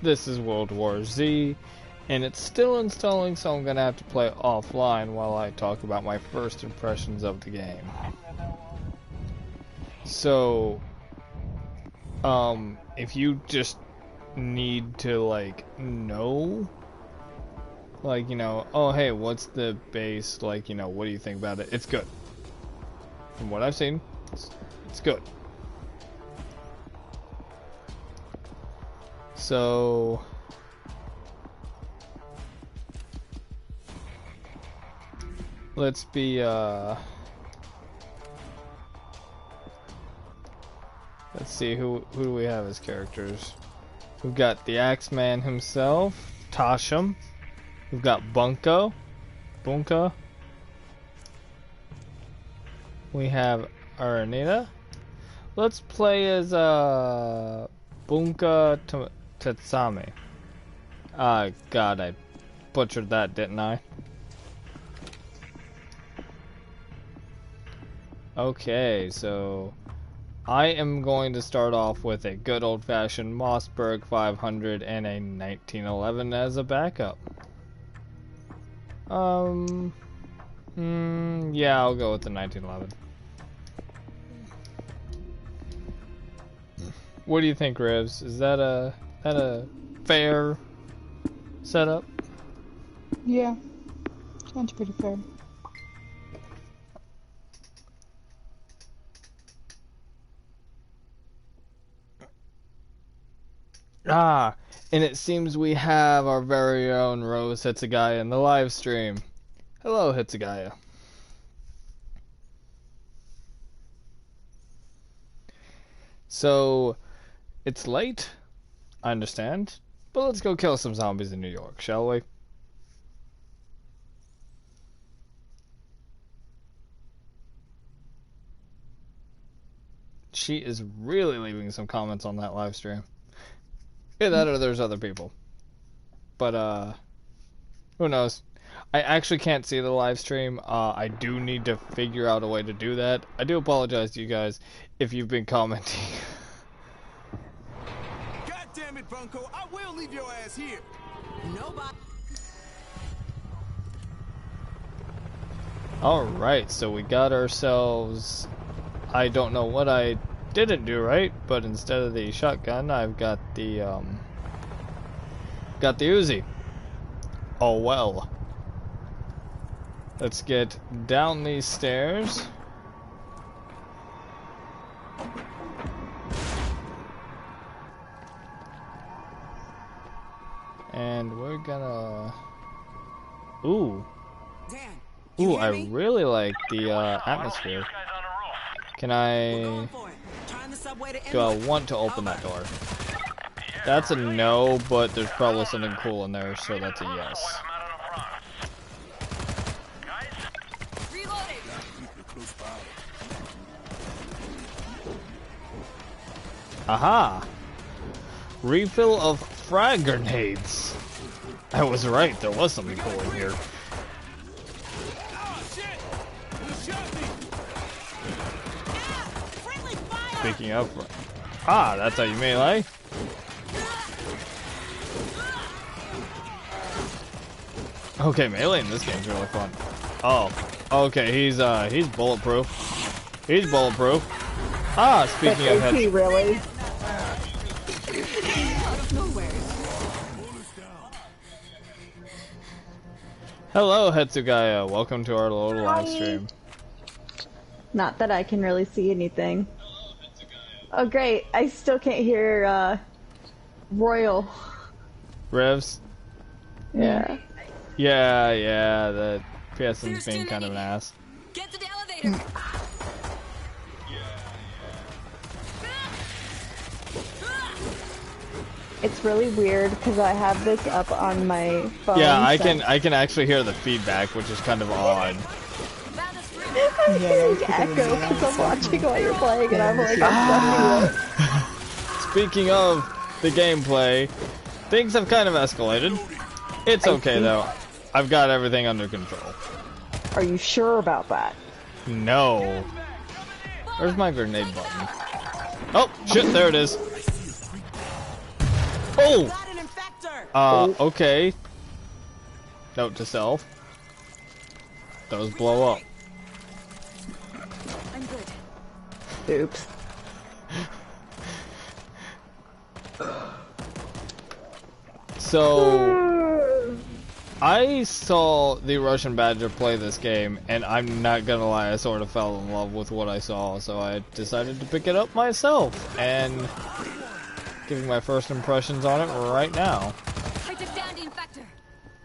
This is World War Z, and it's still installing, so I'm gonna have to play offline while I talk about my first impressions of the game. So, if you just need to, like, know, like, you know, oh, hey, what's the base, like, you know, what do you think about it? It's good. From what I've seen, it's good. So, let's be, let's see, who do we have as characters? We've got the Axeman himself, Tosham. We've got Bunka. We have Aranita. Let's play as Bunka Tetsame. God, I butchered that, didn't I? Okay, so I am going to start off with a good old-fashioned Mossberg 500 and a 1911 as a backup. Yeah, I'll go with the 1911. What do you think, Rivs? Is that a fair setup? Yeah, sounds pretty fair. Ah, and it seems we have our very own Rose Hitsugaya in the live stream. Hello, Hitsugaya. So, it's late, I understand, but let's go kill some zombies in New York, shall we? She is really leaving some comments on that live stream. Yeah, that or there's other people. But, who knows? I actually can't see the live stream. I do need to figure out a way to do that. I do apologize to you guys if you've been commenting. God damn it, Bunko! I will leave your ass here. Nobody. Alright, so we got ourselves... I don't know what I didn't do right, but instead of the shotgun, I've got the Uzi. Oh well. Let's get down these stairs. And we're gonna... Ooh. Ooh, I really like the atmosphere. Can I... Do I want to open that door? That's a no, but there's probably something cool in there, so that's a yes. Aha! Refill of frag grenades. I was right, there was something cool in here. Speaking of... Ah, that's how you melee. Okay, melee in this game's really fun. Oh, okay, he's bulletproof. He's bulletproof. Ah, speaking of heads... really? Hello, Hetsugaya. Welcome to our little live stream. Not that I can really see anything. Oh, great. I still can't hear, Royal. Revs? Yeah. Yeah, the PSN's being kind of an ass. Get to the elevator! It's really weird because I have this up on my phone. Yeah, I can actually hear the feedback, which is kind of odd. I'm hearing echo because I'm watching while you're playing, and I'm like, Speaking of the gameplay, things have kind of escalated. It's okay though. I've got everything under control. Are you sure about that? No. Where's my grenade button? Oh, shit, there it is. Oh! Okay. Note to self. Those blow up. I'm good. Oops. So, I saw the Russian Badger play this game, and I'm not gonna lie, I sort of fell in love with what I saw, so I decided to pick it up myself, and giving my first impressions on it right now. I took down the infector.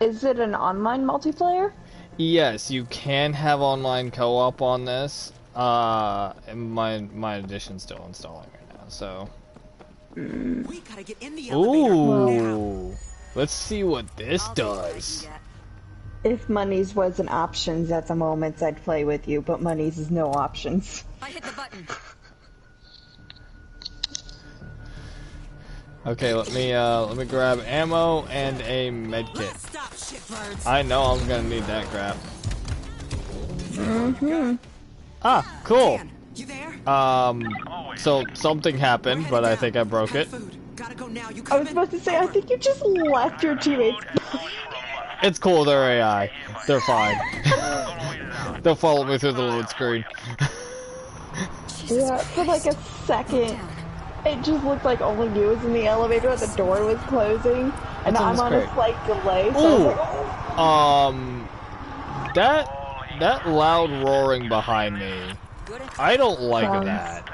Is it an online multiplayer? Yes, you can have online co-op on this. And my edition's still installing right now, so. We gotta get in the elevator Ooh, now. let's see what this I'll see what I can does. get. If monies wasn't options at the moment, I'd play with you, but monies is no options. I hit the button. Okay, let me grab ammo and a med kit. Let's stop, shitbirds. I know I'm gonna need that crap. Mm-hmm. Ah, cool. Dan, you there? So something happened, but I think I broke it. Food. Gotta go now. You I was coming? supposed to say, I think you just left your teammates. It's cool, they're AI. They're fine. They'll follow me through the load screen. Yeah, for like a second, it just looked like only you was in the elevator and the door was closing, and That I'm sounds on great. a slight delay, so I was Ooh. like, oh. That loud roaring behind me, Good and I don't like Sounds- that.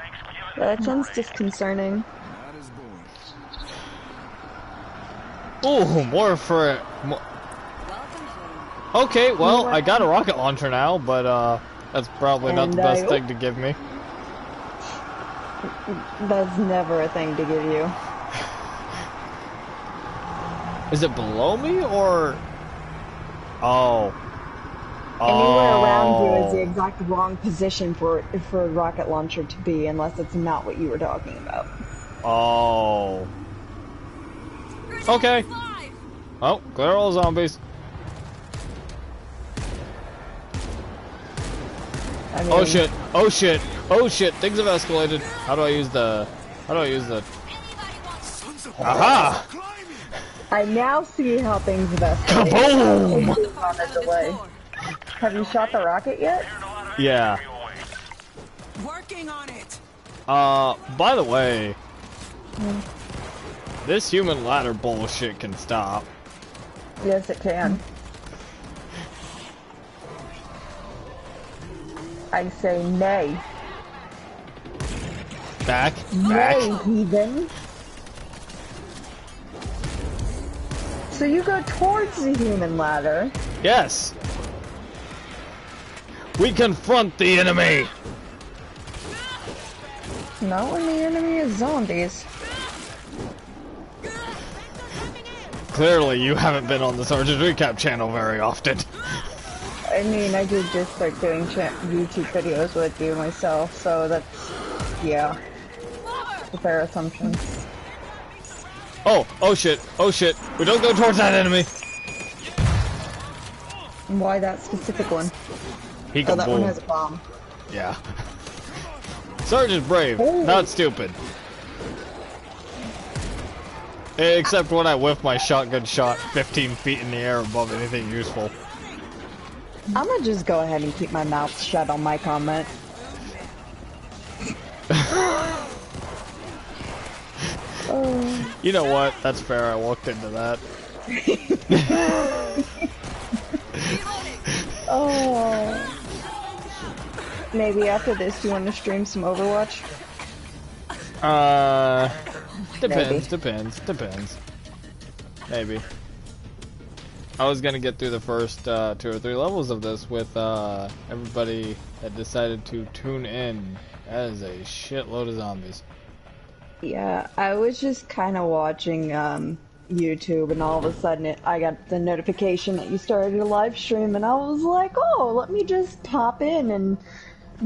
That sounds disconcerting. That is boring. Ooh, more for... welcome home. Okay, well, I got a rocket launcher now, but, that's probably not the And, best thing to give me. That's never a thing to give you. Is it below me, or... Oh. Anywhere around you is the Oh. exact wrong position for a rocket launcher to be, unless it's not what you were talking about. Oh. Okay. Oh, clear all zombies. I mean, Oh shit, oh shit, oh shit, things have escalated. How do I use the... Aha! I now see how things have escalated. Kaboom! It's on a delay. Have you shot the rocket yet? Yeah. Working on it. By the way, this human ladder bullshit can stop. Yes, it can. I say nay. Back, Nay, back. heathen. So you go towards the human ladder. Yes. We confront the enemy. Not when the enemy is zombies. Clearly, you haven't been on the Sarge's Recap channel very often. I mean, I did just start doing YouTube videos with you myself, so that's, yeah, a fair assumption. Oh shit, oh shit. We don't go towards that enemy. Why that specific one? He Oh, can that boom. one has a bomb. Yeah. Sarge is brave, Oh. not stupid. Except when I whiff my shotgun shot 15 feet in the air above anything useful. I'm gonna just go ahead and keep my mouth shut on my comment. Oh. You know what? That's fair, I walked into that. Oh. Maybe after this, you want to stream some Overwatch? Depends. Maybe. I was gonna get through the first 2 or 3 levels of this with everybody that decided to tune in. That is a shitload of zombies. Yeah, I was just kind of watching YouTube, and all of a sudden I got the notification that you started a live stream, and I was like, oh, let me just pop in and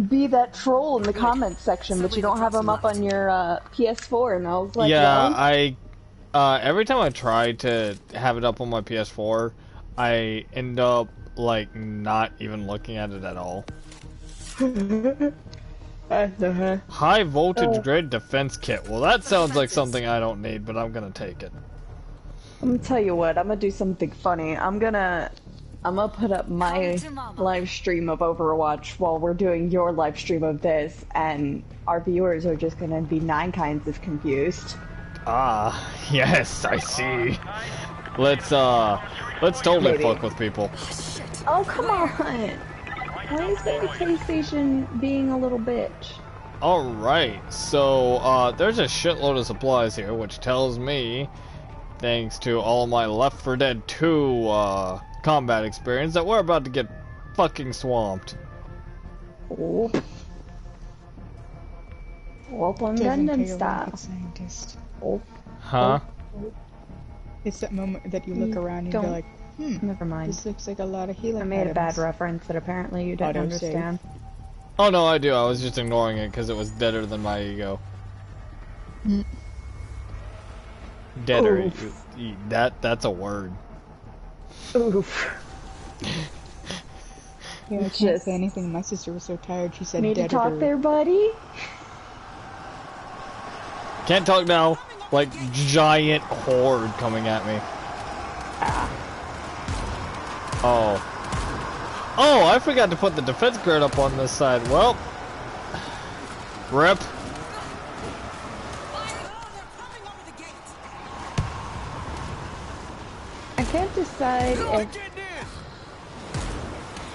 be that troll in the comments section, but you don't have them up on your PS4, and I was like, Yeah, really? every time I try to have it up on my PS4, I end up like not even looking at it at all. High voltage grid defense kit. Well, that sounds like something I don't need, but I'm gonna take it. I'm gonna tell you what, I'm gonna do something funny. I'm gonna put up my live stream of Overwatch while we're doing your live stream of this, and our viewers are just gonna be 9 kinds of confused. Ah, yes, I see. Let's totally Maybe. fuck with people. Oh, come on! Why is the PlayStation being a little bitch? Alright, so, there's a shitload of supplies here, which tells me, thanks to all my Left 4 Dead 2, combat experience, that we're about to get fucking swamped. Oh. Well, I'm Gundam style. Scientist. Oh. Huh? It's that moment that you look around and Don't. you're like, Never mind. this looks like a lot of healing I made a bad items. reference that apparently you didn't Autosave. understand. Oh no, I do. I was just ignoring it because it was deader than my ego. Deader. Oof. That's a word. Oof. Yeah, I can't Just- say anything. My sister was so tired, she said Need to dead talk or- there, buddy? Can't talk now. Like giant horde coming at me. Oh. Oh, I forgot to put the defense grid up on this side. Well, rip. I can't decide if...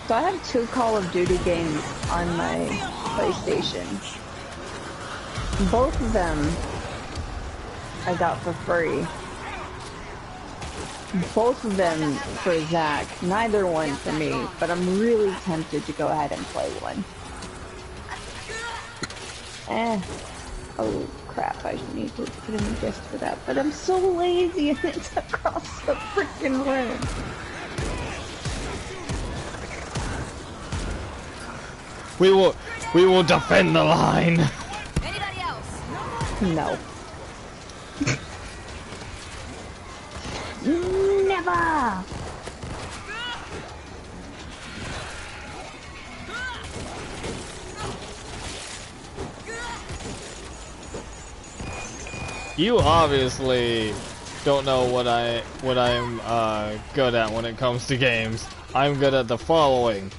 So I have 2 Call of Duty games on my PlayStation. Both of them I got for free. Both of them for Zach. Neither one for me, but I'm really tempted to go ahead and play one. Oh crap, I need to put in a gift for that, but I'm so lazy and it's across the freaking room. We will defend the line. Anybody else? No. Never! You obviously don't know what I'm good at when it comes to games. I'm good at the following: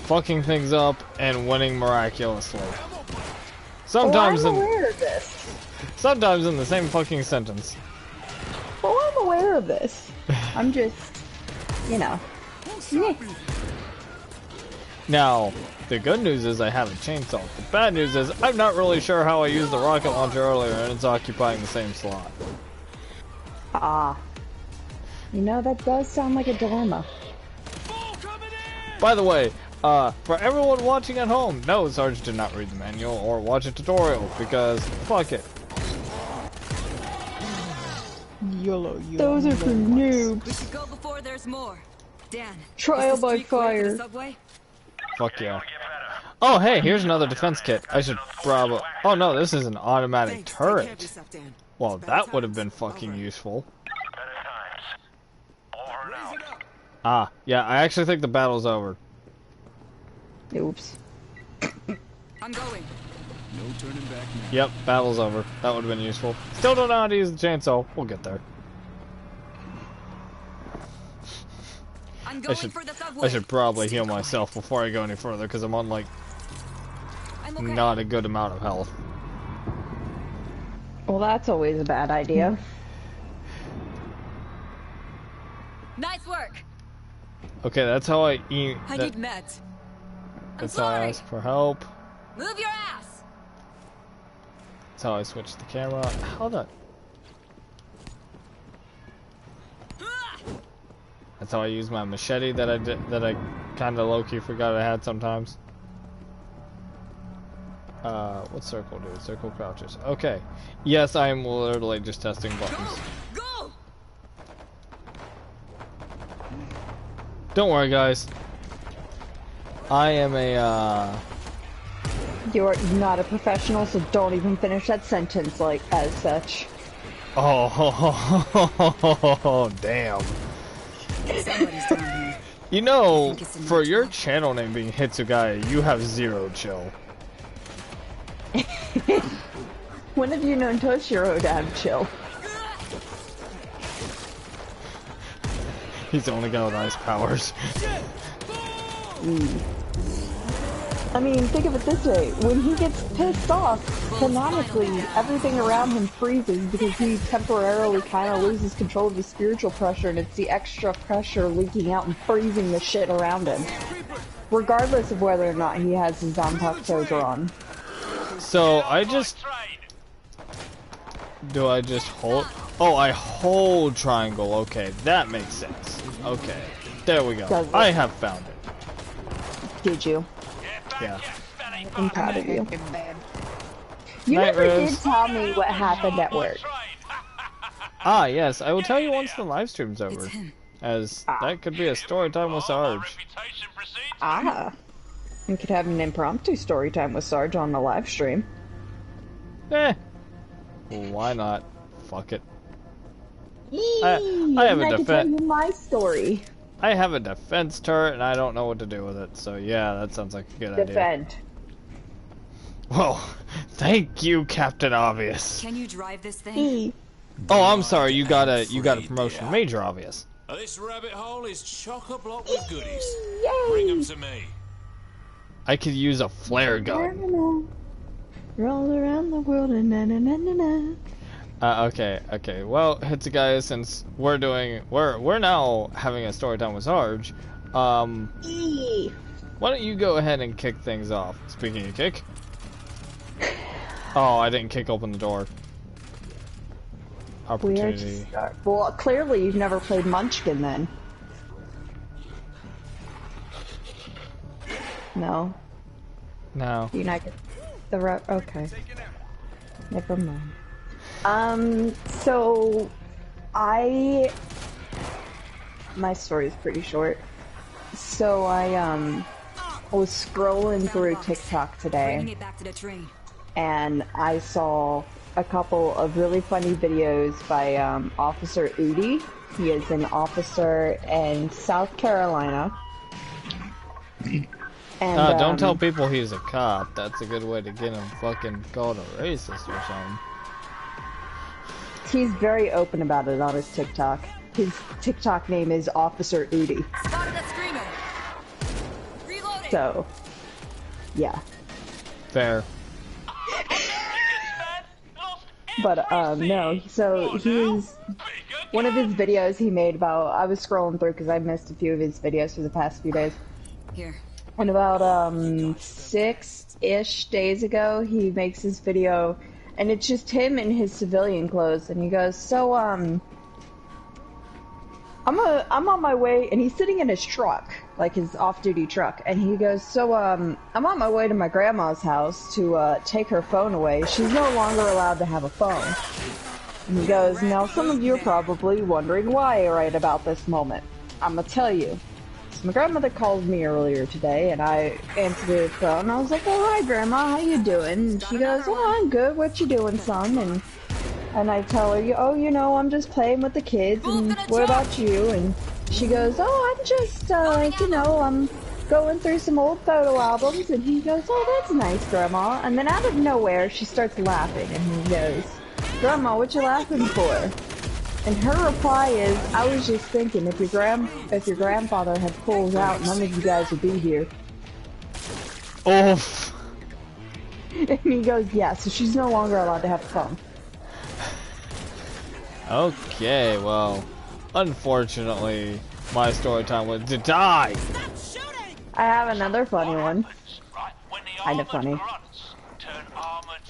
fucking things up and winning miraculously. Sometimes I'm aware of this. sometimes in the same fucking sentence. Well, I'm aware of this. I'm just, you know. meh. Now, the good news is I have a chainsaw. The bad news is I'm not really sure how I used the rocket launcher earlier and it's occupying the same slot. Ah. You know, that does sound like a dilemma. By the way, for everyone watching at home, no, Sarge did not read the manual or watch a tutorial because fuck it. YOLO, Those are for noobs. We should go before there's more. Dan, Trial is the by street clear for fire. the subway? Fuck yeah. Oh hey, here's another defense kit. I should probably... Oh no, this is an automatic Thanks. Take care of turret. yourself, Dan. Well, It's that bad would have times. been fucking Over. useful. Raise it up. Ah, yeah, I actually think the battle's over. Oops. I'm going. No turning back now. Yep, battle's over. That would have been useful. Still don't know how to use the chainsaw. We'll get there. I'm going should- for the subway. I should probably Stay heal quiet. myself before I go any further because I'm on like I'm okay. not a good amount of health. Well, that's always a bad idea. Nice work. Okay, that's how I eat. I need meds. That's how I ask for help. Move your ass. That's how I switch the camera. How the? That's how I use my machete that I kind of low-key forgot I had sometimes. What circle do? Circle crouches. Okay. Yes, I am literally just testing buttons. Go. Don't worry, guys. I am a, You're not a professional, so don't even finish that sentence like as such. Oh, damn. Somebody's down here. You know, think it's in for my your truck. channel name being Hitsugaya, you have zero chill. When have you known Toshiro to have chill? He's the only guy with ice powers. I mean, think of it this way. When he gets pissed off, canonically, everything around him freezes because he temporarily kind of loses control of the spiritual pressure, and it's the extra pressure leaking out and freezing the shit around him. Regardless of whether or not he has his October on. So, I just... Do I just hold... Oh, I hold triangle. Okay, that makes sense. Okay, there we go. I have found it. Did you? Yeah. I'm proud of you. You Night, never Rose. did tell me what happened at work. Ah, yes, I will tell you once the live stream's It's over. him. As that could be a story time with Sarge. Ah. We could have an impromptu story time with Sarge on the live stream. Eh. Why not? Fuck it. Yee, I have and a I can tell defense. you my story. I have a defense turret and I don't know what to do with it. So yeah, that sounds like a good idea. Defend. Well, thank you, Captain Obvious. Can you drive this thing? Yee. Oh, I'm sorry. You got a promotion, Major Obvious. This rabbit hole is chock-a-block with goodies. Yay! Bring them to me. I could use a flare gun. Roll around the world and na na na na na. Okay. Well, Hitsy guys, since we're now having a story time with Sarge, Yee. why don't you go ahead and kick things off? Speaking of kick. Oh, I didn't kick open the door. Where to Opportunity. start? Well, clearly you've never played Munchkin then. No. No. You're not get the okay. Never mind. So my story is pretty short. So I was scrolling through TikTok Bringing today, it back to the train. and I saw a couple of really funny videos by Officer Udi. He is an officer in South Carolina. And Don't tell people he's a cop. That's a good way to get him fucking called a racist or something. he's very open about it on his TikTok. His TikTok name is Officer Udi. Spotted that screamer. Reloading. So, yeah. Fair. But, no, so he's, one of his videos he made about, I was scrolling through because I missed a few of his videos for the past few days. Here. And about, 6-ish days ago, he makes this video, and it's just him in his civilian clothes, and he goes, so, I'm on my way, and he's sitting in his truck, like his off-duty truck, and he goes, so, I'm on my way to my grandma's house to, take her phone away. She's no longer allowed to have a phone. And he goes, now some of you are probably wondering why right about this moment. I'm gonna tell you. So my grandmother called me earlier today, and I answered the phone, and I was like, oh, hi, Grandma, how you doing? And she goes, oh, I'm good, what you doing, son? And I tell her, oh, you know, I'm just playing with the kids, and what about you? And she goes, oh, I'm just, you know, I'm going through some old photo albums. And he goes, oh, that's nice, Grandma. And then out of nowhere, she starts laughing, and he goes, Grandma, what you laughing for? And her reply is, I was just thinking, if your grandfather had pulled out, none of you guys would be here. Oof. And he goes, yeah, so she's no longer allowed to have a phone. Okay, well, unfortunately, my story time was to die. I have another funny one. Kind of funny.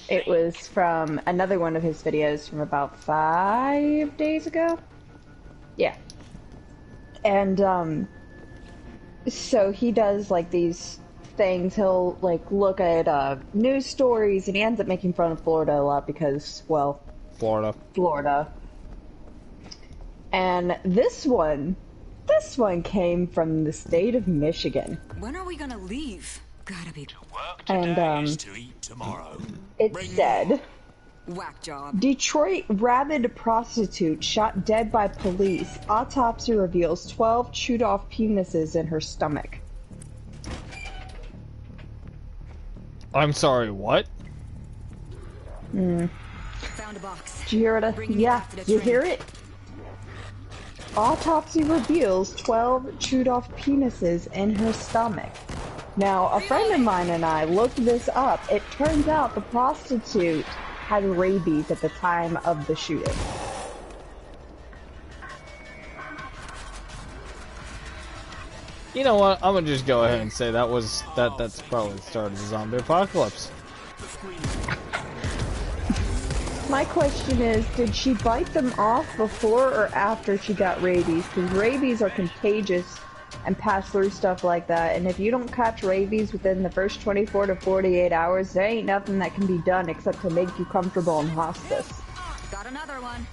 It was from another one of his videos from about 5 days ago. Yeah. And, so he does, like, these things. He'll, like, look at, news stories, and he ends up making fun of Florida a lot because, well... Florida. And this one came from the state of Michigan. When are we gonna leave? Gotta be. And, To eat tomorrow. it said... Whack job. Detroit rabid prostitute shot dead by police. Autopsy reveals 12 chewed off penises in her stomach. I'm sorry, what? Found a box. Did you hear it? Bringing it Yeah, back to the you train. hear it? Autopsy reveals 12 chewed off penises in her stomach. Now, a friend of mine and I looked this up. It turns out the prostitute had rabies at the time of the shooting. You know what? I'm gonna just go ahead and say that's probably the start of the zombie apocalypse. My question is, did she bite them off before or after she got rabies? Because rabies are contagious and pass through stuff like that. And if you don't catch rabies within the first 24 to 48 hours, there ain't nothing that can be done except to make you comfortable in hospice. Got another one.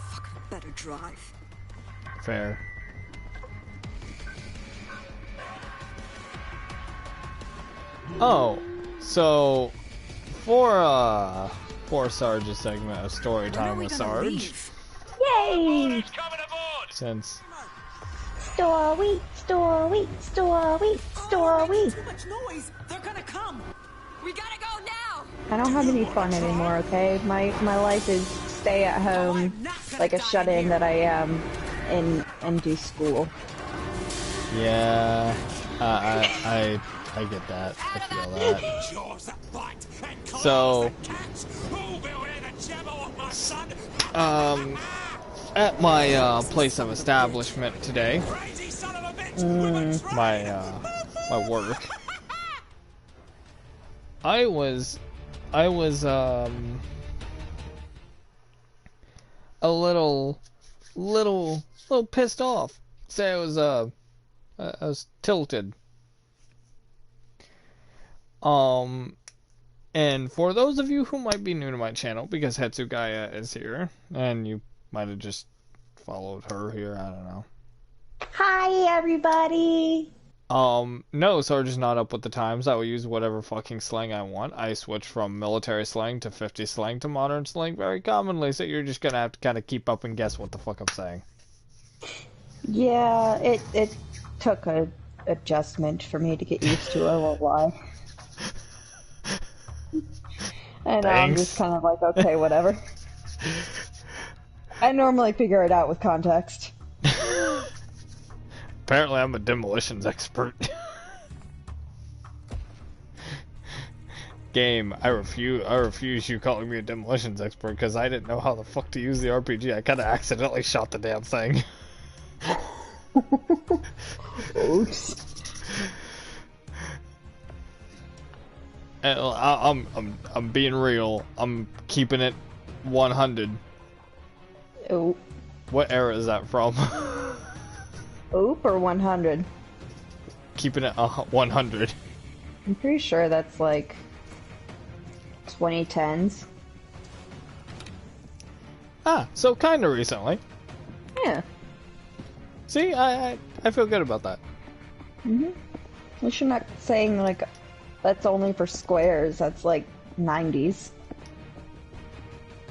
Fucking better drive. Fair. Oh, so for Sarge's segment of story time with Sarge. Yay! Since Story. Too much noise. They're gonna come. We gotta go now. I don't have any fun anymore, okay? My life is stay at home like a shut-in that I am and do school. yeah, I get that. I feel that. So, at my place of establishment today, my work, I was a little pissed off. Say I was tilted. And for those of you who might be new to my channel, because Hetsugaya is here, and you might have just followed her here, I don't know. Hi, everybody! No, Sarge is not up with the times. I will use whatever fucking slang I want. I switch from military slang to 50 slang to modern slang very commonly, so you're just gonna have to kind of keep up and guess what the fuck I'm saying. Yeah, it took a adjustment for me to get used to, I won't lie. And I'm just kind of like, okay, whatever. I normally figure it out with context. Apparently I'm a demolitions expert. Game, I refuse you calling me a demolitions expert because I didn't know how the fuck to use the RPG. I kind of accidentally shot the damn thing. Oops. And I'm being real. I'm keeping it 100. Oop. What era is that from? Oop or 100? Keeping it 100. I'm pretty sure that's like 2010s. Ah, so kind of recently. Yeah. See, I feel good about that. At least you're not saying like that's only for squares. That's like 90s.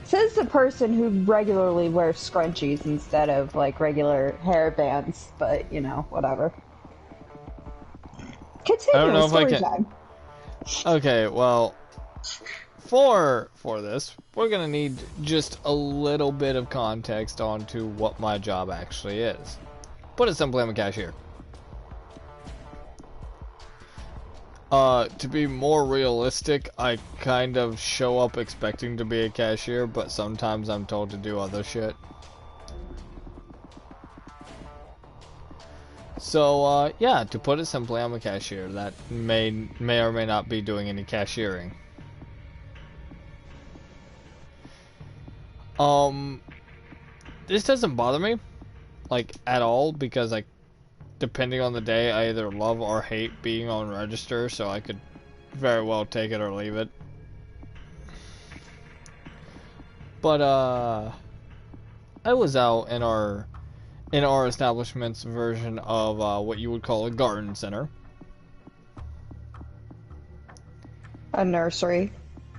Says the person who regularly wears scrunchies instead of like regular hair bands, but you know, whatever. Continue. I don't know if I can. Time. Okay, well, for this, we're gonna need just a little bit of context onto what my job actually is. Put it simply, I'm a cashier. To be more realistic, I kind of show up expecting to be a cashier, but sometimes I'm told to do other shit. So, yeah, to put it simply, I'm a cashier that may or may not be doing any cashiering. This doesn't bother me, like, at all, because, like, depending on the day, I either love or hate being on register, so I could very well take it or leave it. But, I was out in our establishment's version of, what you would call a garden center. A nursery.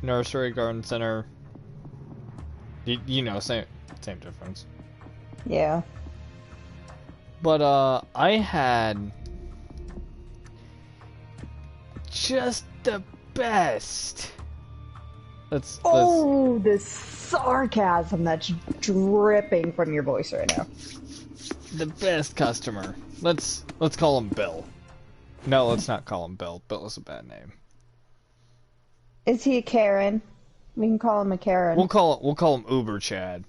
Nursery, garden center. You know, same difference. Yeah. But, I had just the best. Oh, the sarcasm that's dripping from your voice right now. the best customer. Let's call him Bill. No, let's not call him Bill. Bill is a bad name. Is he a Karen? We can call him a Karen. We'll call him Uber Chad.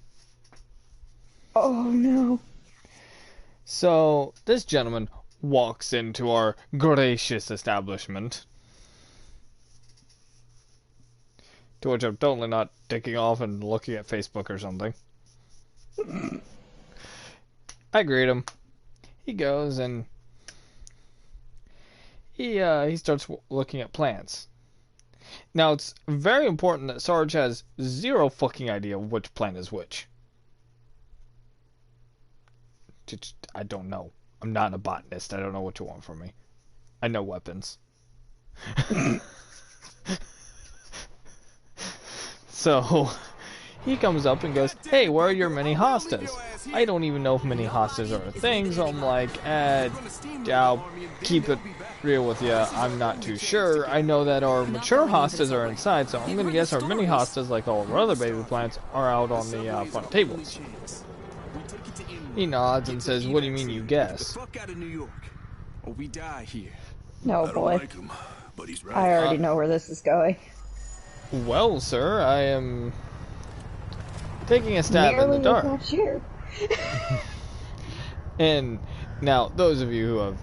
Oh no. So this gentleman walks into our gracious establishment, to which I'm totally not ticking off and looking at Facebook or something. I greet him. He goes and he starts looking at plants. Now it's very important that Sarge has zero fucking idea which plant is which. I don't know. I'm not a botanist. I don't know what you want from me. I know weapons. So he comes up and goes, "Hey, where are your mini hostas?" I don't even know if mini hostas are a thing, so I'm like, I'll keep it real with you. I'm not too sure. I know that our mature hostas are inside, so I'm gonna guess our mini hostas, like all of our other baby plants, are out on the front tables. He nods and says, "What do you mean you guess?" No, boy. I already know where this is going. Well, sir, I am taking a stab in the dark. Not sure. And now, those of you who have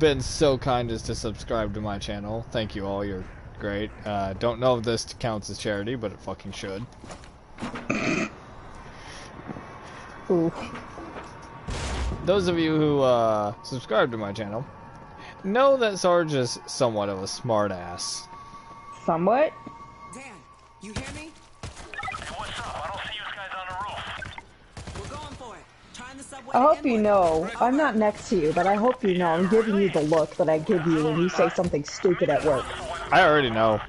been so kind as to subscribe to my channel, thank you all, you're great. Don't know if this counts as charity, but it fucking should. Ooh. Those of you who subscribe to my channel know that Sarge is somewhat of a smart ass. Somewhat? Dan, you hear me? Hey, what's up? I don't see you guys on the roof. We're going for it. Trying the subway. I hope you know, I'm not next to you, but I hope you know I'm giving you the look that I give you when you say something stupid at work. I already know.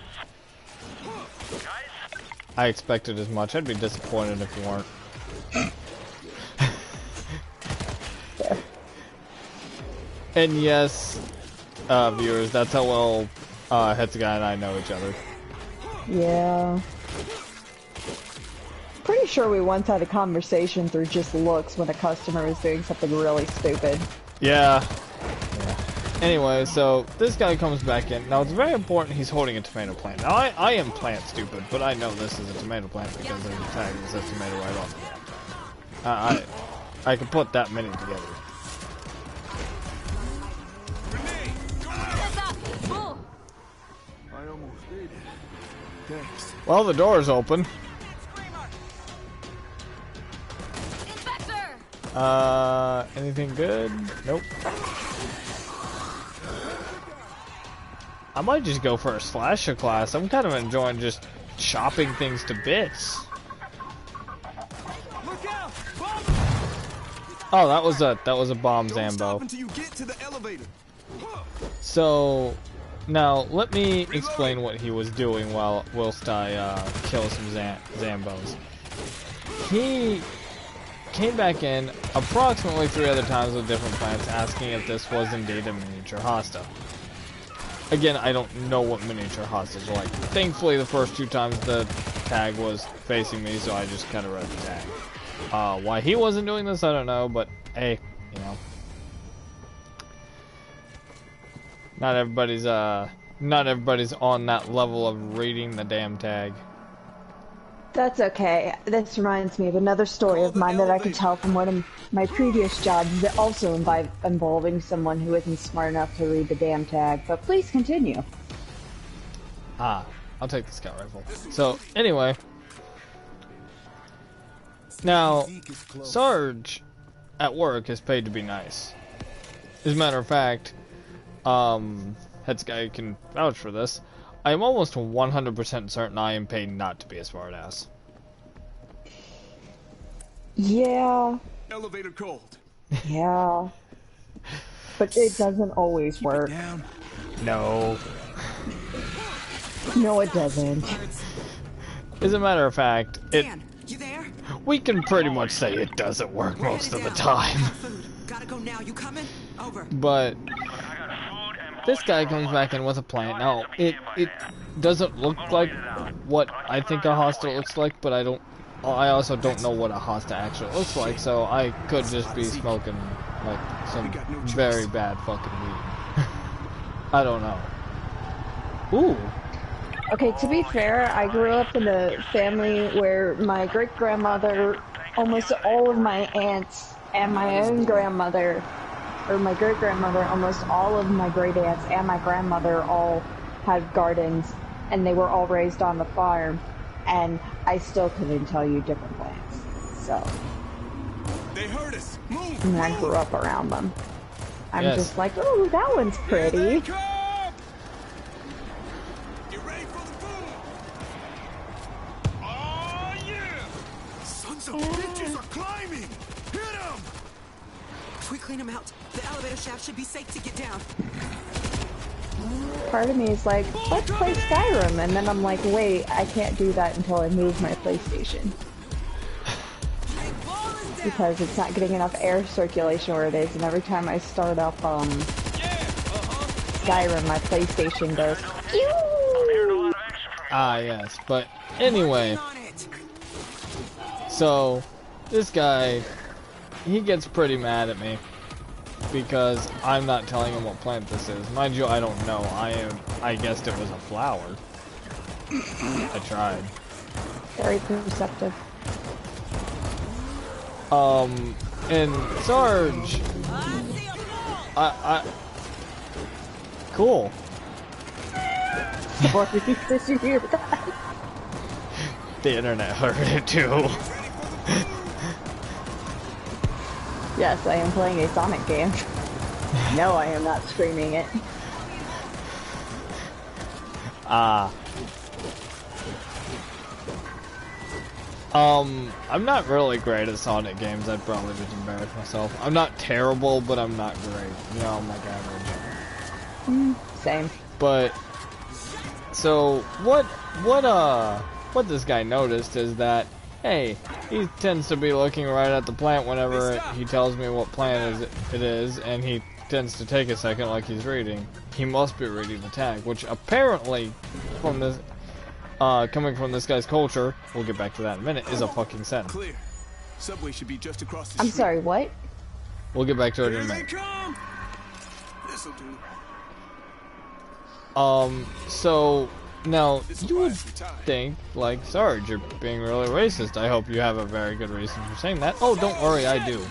I expected as much. I'd be disappointed if you weren't. And yes, viewers, that's how well Hetsuga and I know each other. Yeah. Pretty sure we once had a conversation through just looks when a customer was doing something really stupid. Yeah. Anyway, so this guy comes back in. Now it's very important he's holding a tomato plant. Now I am plant stupid, but I know this is a tomato plant because there's a tag that says tomato right on it. I can put that many together. Well, the door's open. Anything good? Nope. I might just go for a slasher class. I'm kind of enjoying just chopping things to bits. Oh, that was a bomb, Zambo. So now let me explain what he was doing whilst I kill some Zambos. He came back in approximately 3 other times with different plants, asking if this was indeed a miniature hosta. Again, I don't know what miniature hostas are like. Thankfully, the first 2 times the tag was facing me, so I just kind of read the tag. Why he wasn't doing this, I don't know, but hey, you know. Not everybody's on that level of reading the damn tag. That's okay. This reminds me of another story of mine that I could tell from one of my previous jobs that also involving someone who isn't smart enough to read the damn tag. But please continue. I'll take the scout rifle. So, anyway. Now, Sarge at work is paid to be nice. As a matter of fact, Hetsuga can vouch for this. I am almost 100% certain I am paid not to be a smartass. Yeah. Elevator cold. Yeah. But it doesn't always work. No. No, it doesn't. As a matter of fact, Dan, you there? we can pretty much say it doesn't work most of the time. Gotta go now. You coming? Over. But this guy comes back in with a plant. Now, it doesn't look like what I think a hosta looks like, but I don't I also don't know what a hosta actually looks like, so I could just be smoking like some very bad fucking weed. I don't know. Ooh. Okay, to be fair, I grew up in a family where my great-grandmother, almost all of my aunts, and my own grandmother, or my great-grandmother, almost all of my great-aunts and my grandmother all had gardens, and they were all raised on the farm, and I still couldn't tell you different plants. So, They heard us. Move. and I grew up around them. I'm just like, ooh, that one's pretty. Get ready for the boom. Oh yeah! Sons of bitches are climbing. Hit them. If we clean them out, the elevator shaft should be safe to get down. Part of me is like, let's play Skyrim, and then I'm like, wait, I can't do that until I move my PlayStation. Because it's not getting enough air circulation where it is, and every time I start up Skyrim, my PlayStation goes, Ew! Ah, yes, but anyway, so this guy, he gets pretty mad at me because I'm not telling him what plant this is. Mind you, I don't know. I guessed it was a flower. I tried. Very perceptive. And Sarge, cool. What did you hear that? The internet heard it too. Yes, I am playing a Sonic game. No, I am not streaming it. I'm not really great at Sonic games. I'd probably just embarrass myself. I'm not terrible, but I'm not great. You know, I'm like average. Same. But so what this guy noticed is that, hey, he tends to be looking right at the plant whenever he tells me what plant it is, and he tends to take a second like he's reading. He must be reading the tag, which apparently, from this, coming from this guy's culture, we'll get back to that in a minute, is a fucking sin. Clear. Subway should be just across the I'm street. sorry, what? We'll get back to it in a Here they minute. come. This'll do. So now you would think, like, Sarge, you're being really racist. I hope you have a very good reason for saying that. Oh, don't worry, I do.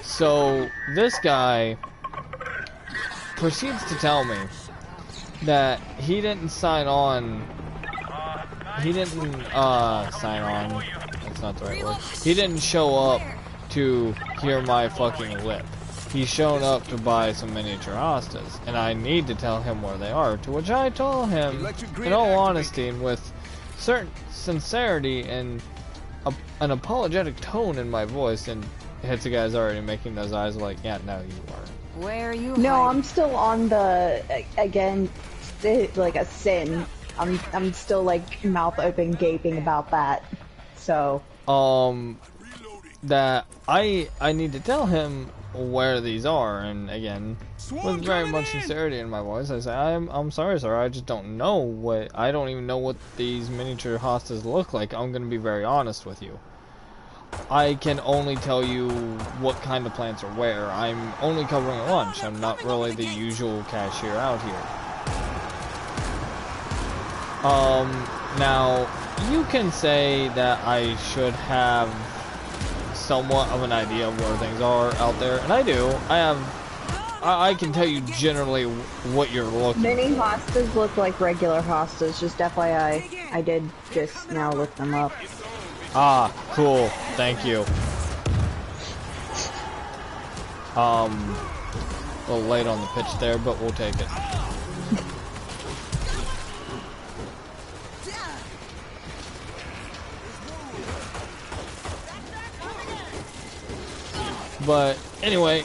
So this guy proceeds to tell me that he didn't sign on. He didn't sign on. That's not the right word. He didn't show up to hear my fucking lip. He's shown up to buy some miniature hostas, and I need to tell him where they are, to which I told him, in all honesty and with certain sincerity and an apologetic tone in my voice, and Hitsa guy's already making those eyes like, yeah, no, you are. Where are you? No, I'm still on the, again, like a sin. I'm still like mouth open gaping about that. So. That I need to tell him where these are, and again, with very much sincerity in my voice, I say, I'm sorry, sir, I just don't know I don't even know what these miniature hostas look like. I'm gonna be very honest with you. I can only tell you what kind of plants are where. I'm only covering lunch. I'm not really the usual cashier out here. Now, you can say that I should have somewhat of an idea of where things are out there, and I do. I can tell you generally what you're looking for. Mini hostas look like regular hostas, just FYI. I did just now look them up. Ah, cool. Thank you. A little late on the pitch there, but we'll take it. But anyway,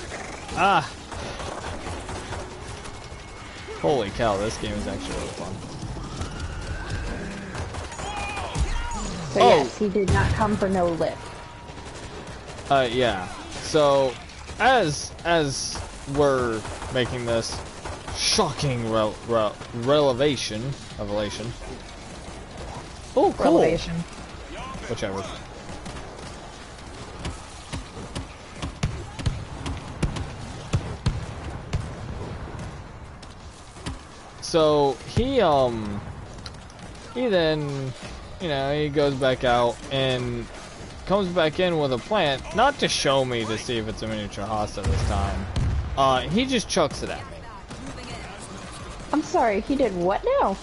holy cow, this game is actually really fun. So yes, he did not come for no lip. Yeah. So, as we're making this shocking revelation, Oh, cool. Elevation. Whichever. So he then, you know, he goes back out and comes back in with a plant, not to show me to see if it's a miniature Hasta this time. He just chucks it at me. I'm sorry, he did what now?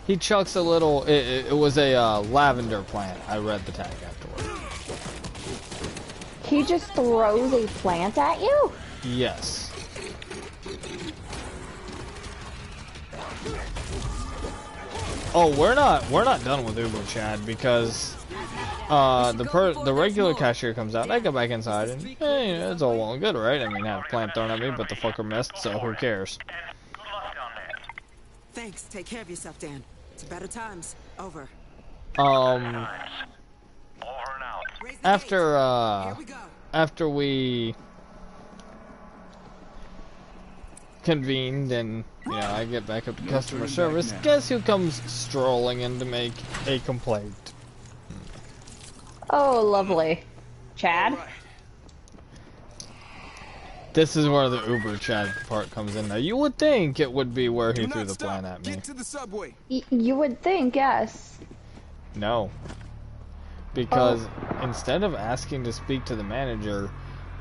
He chucks a little, it was a lavender plant. I read the tag afterward. He just throws a plant at you? Yes. Oh, we're not done with Uber, Chad, because the regular cashier comes out and I go back inside and hey, you know, it's all well and good, right? I mean, I have a plant thrown at me, but the fucker missed, so who cares? Thanks. Take care of yourself, Dan. To better times. Over. After we convened and, you know, I get back up to customer service, guess who comes strolling in to make a complaint? Oh, lovely. Chad? This is where the Uber Chad part comes in. Now, you would think it would be where he threw the plant at me. Get to the subway. You would think, yes. No. Because instead of asking to speak to the manager,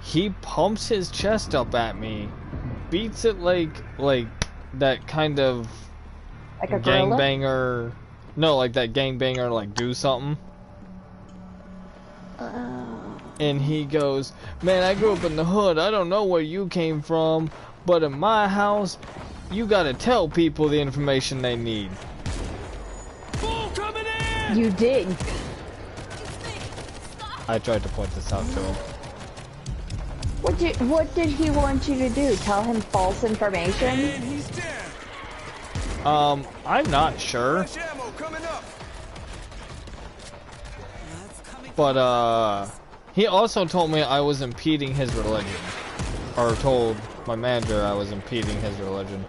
he pumps his chest up at me, beats it like that kind of Like a gangbanger. No, like that gangbanger, like do something. And he goes, man, I grew up in the hood. I don't know where you came from, but in my house, you gotta tell people the information they need. You did. I tried to point this out to him. What did he want you to do? Tell him false information? And he's dead. I'm not sure. Fresh ammo coming up. But, he also told me I was impeding his religion. Or told my manager I was impeding his religion.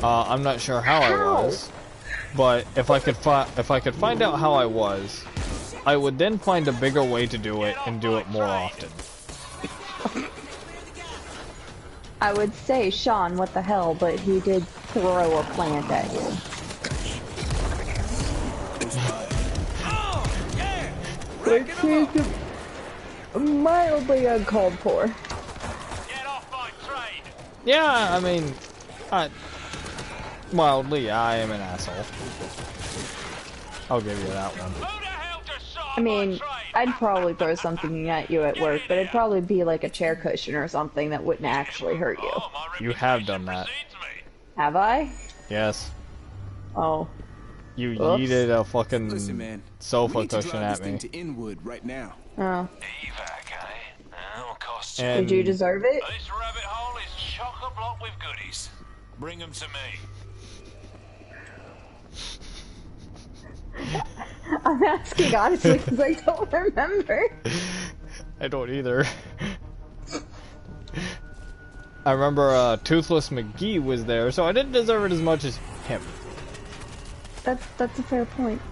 I'm not sure how I was. But if I could find out how I was, I would then find a bigger way to do it and do it more often. I would say, Sean, what the hell, but he did throw a plant at you. Which is mildly uncalled for. Yeah, I mean, mildly, I am an asshole. I'll give you that one. I mean, I'd probably throw something at you at work, but it'd probably be like a chair cushion or something that wouldn't actually hurt you. You have done that. Have I? Yes. Oh. You Oops. yeeted a fucking Listen, man. sofa cushion at me. To Inwood right now. Oh. And did you deserve it? This rabbit hole is chock-a-block with goodies. Bring them to me. I'm asking honestly because I don't remember. I don't either. I remember Toothless McGee was there, so I didn't deserve it as much as him. That's a fair point.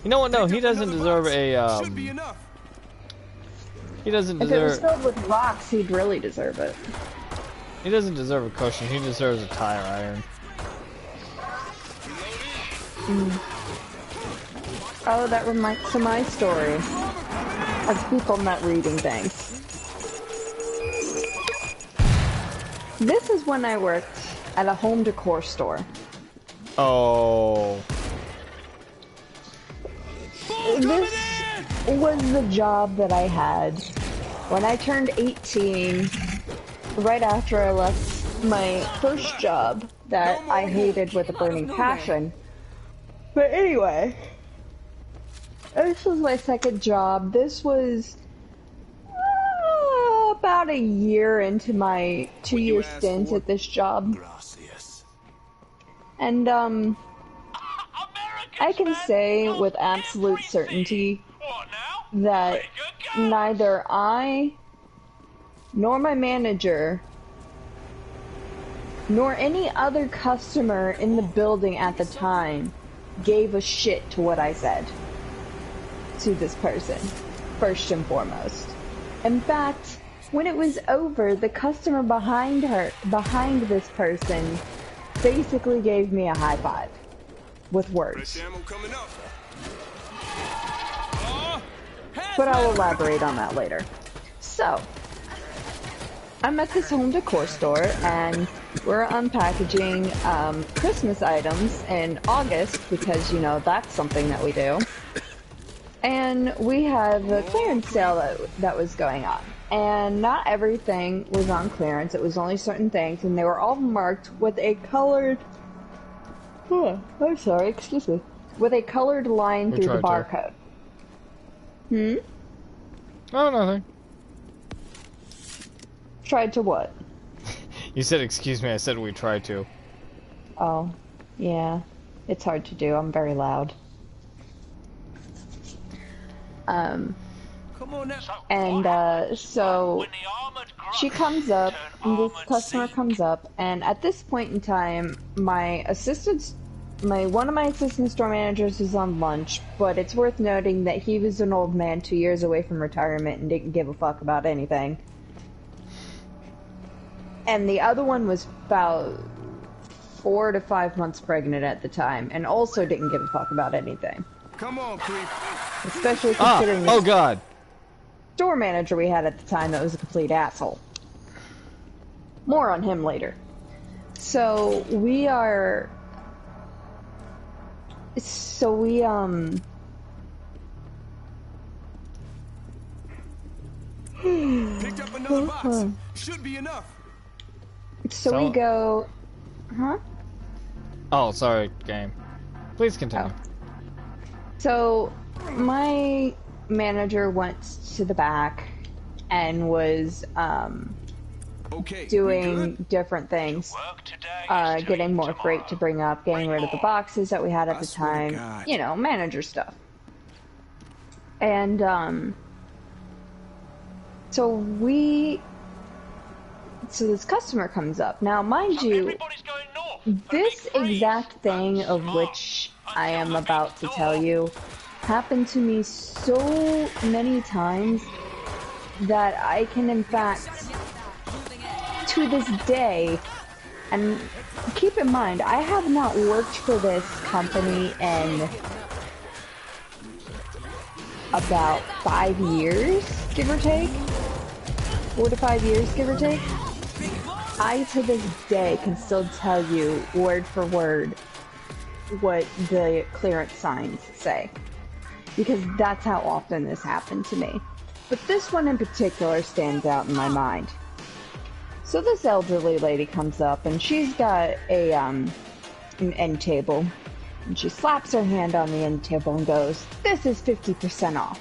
You know what? No, he doesn't deserve a Should be enough. he doesn't If it was deserve. filled with rocks, he'd really deserve it. He doesn't deserve a cushion. He deserves a tire iron. Oh, that reminds to my story of people not reading things. This is when I worked at a home decor store. Oh. This was the job that I had when I turned 18, right after I left my first job that I hated with a burning passion. But anyway, this was my second job. This was about a year into my 2-year stint at this job. And, I can say with absolute certainty that neither I, nor my manager, nor any other customer in the building at the time gave a shit to what I said to this person, first and foremost. In fact, when it was over, the customer behind this person, basically gave me a high five with words. But I'll elaborate on that later. So, I'm at this home decor store, and we're unpackaging Christmas items in August, because, you know, that's something that we do. And we have a clearance sale that was going on. And not everything was on clearance, it was only certain things, and they were all marked with a colored... Oh, I'm sorry, excuse me. With a colored line through the barcode. Oh, nothing. Tried to what? You said excuse me, I said we tried to. Oh, yeah. It's hard to do, I'm very loud. And so she comes up, and this customer comes up, and at this point in time, one of my assistant store managers is on lunch, but it's worth noting that he was an old man 2 years away from retirement and didn't give a fuck about anything. And the other one was about 4 to 5 months pregnant at the time, and also didn't give a fuck about anything. Come on, creep. Especially considering oh god. Store manager we had at the time that was a complete asshole. More on him later. So we Picked up another box. Should be enough. So we go... Huh? Oh, sorry, game. Please continue. Oh. So, my manager went to the back and was doing different things. Getting more freight to bring up, getting rid of the boxes that we had at the time. You know, manager stuff. And, so this customer comes up. Now, mind you, this exact thing of which I am about to tell you happened to me so many times that I can, in fact, to this day, and keep in mind, I have not worked for this company in about 5 years, give or take. 4 to 5 years, give or take. I, to this day, can still tell you, word for word, what the clearance signs say. Because that's how often this happened to me. But this one in particular stands out in my mind. So this elderly lady comes up, and she's got an end table. And she slaps her hand on the end table and goes, "This is 50% off."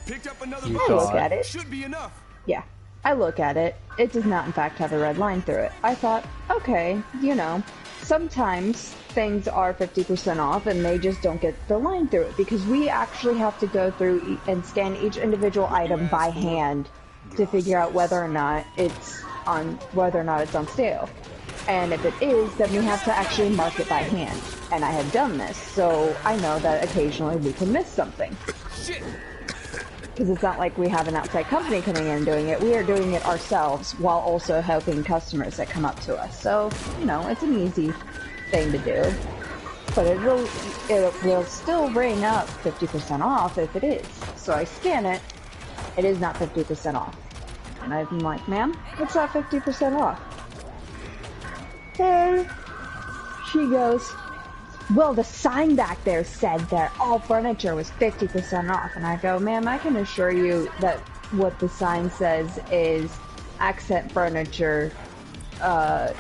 Picked up another I look at it. Should be enough. Yeah. I look at it. It does not, in fact, have a red line through it. I thought, okay, you know, sometimes things are 50% off and they just don't get the line through it, because we actually have to go through and scan each individual item by hand to figure out whether or not it's on sale. And if it is, then we have to actually mark it by hand. And I have done this, so I know that occasionally we can miss something. Because it's not like we have an outside company coming in and doing it. We are doing it ourselves while also helping customers that come up to us. So, you know, it's an easy thing to do. But it will still ring up 50% off if it is. So I scan it. It is not 50% off. And I'm like, ma'am, what's that 50% off? And she goes, well, the sign back there said that all furniture was 50% off. And I go, ma'am, I can assure you that what the sign says is accent furniture, or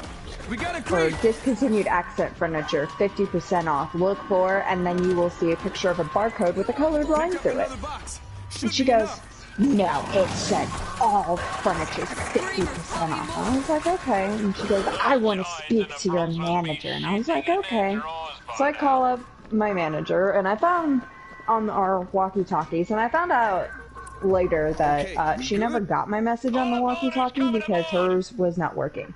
discontinued accent furniture, 50% off. Look for, and then you will see a picture of a barcode with a colored line through it. And she goes, no, it said all furniture is 50% off. And I was like, okay. And she goes, I want to speak to your manager. And I was like, okay. So I call up my manager, and I found on our walkie-talkies, and I found out later that she never got my message on the walkie-talkie because hers was not working.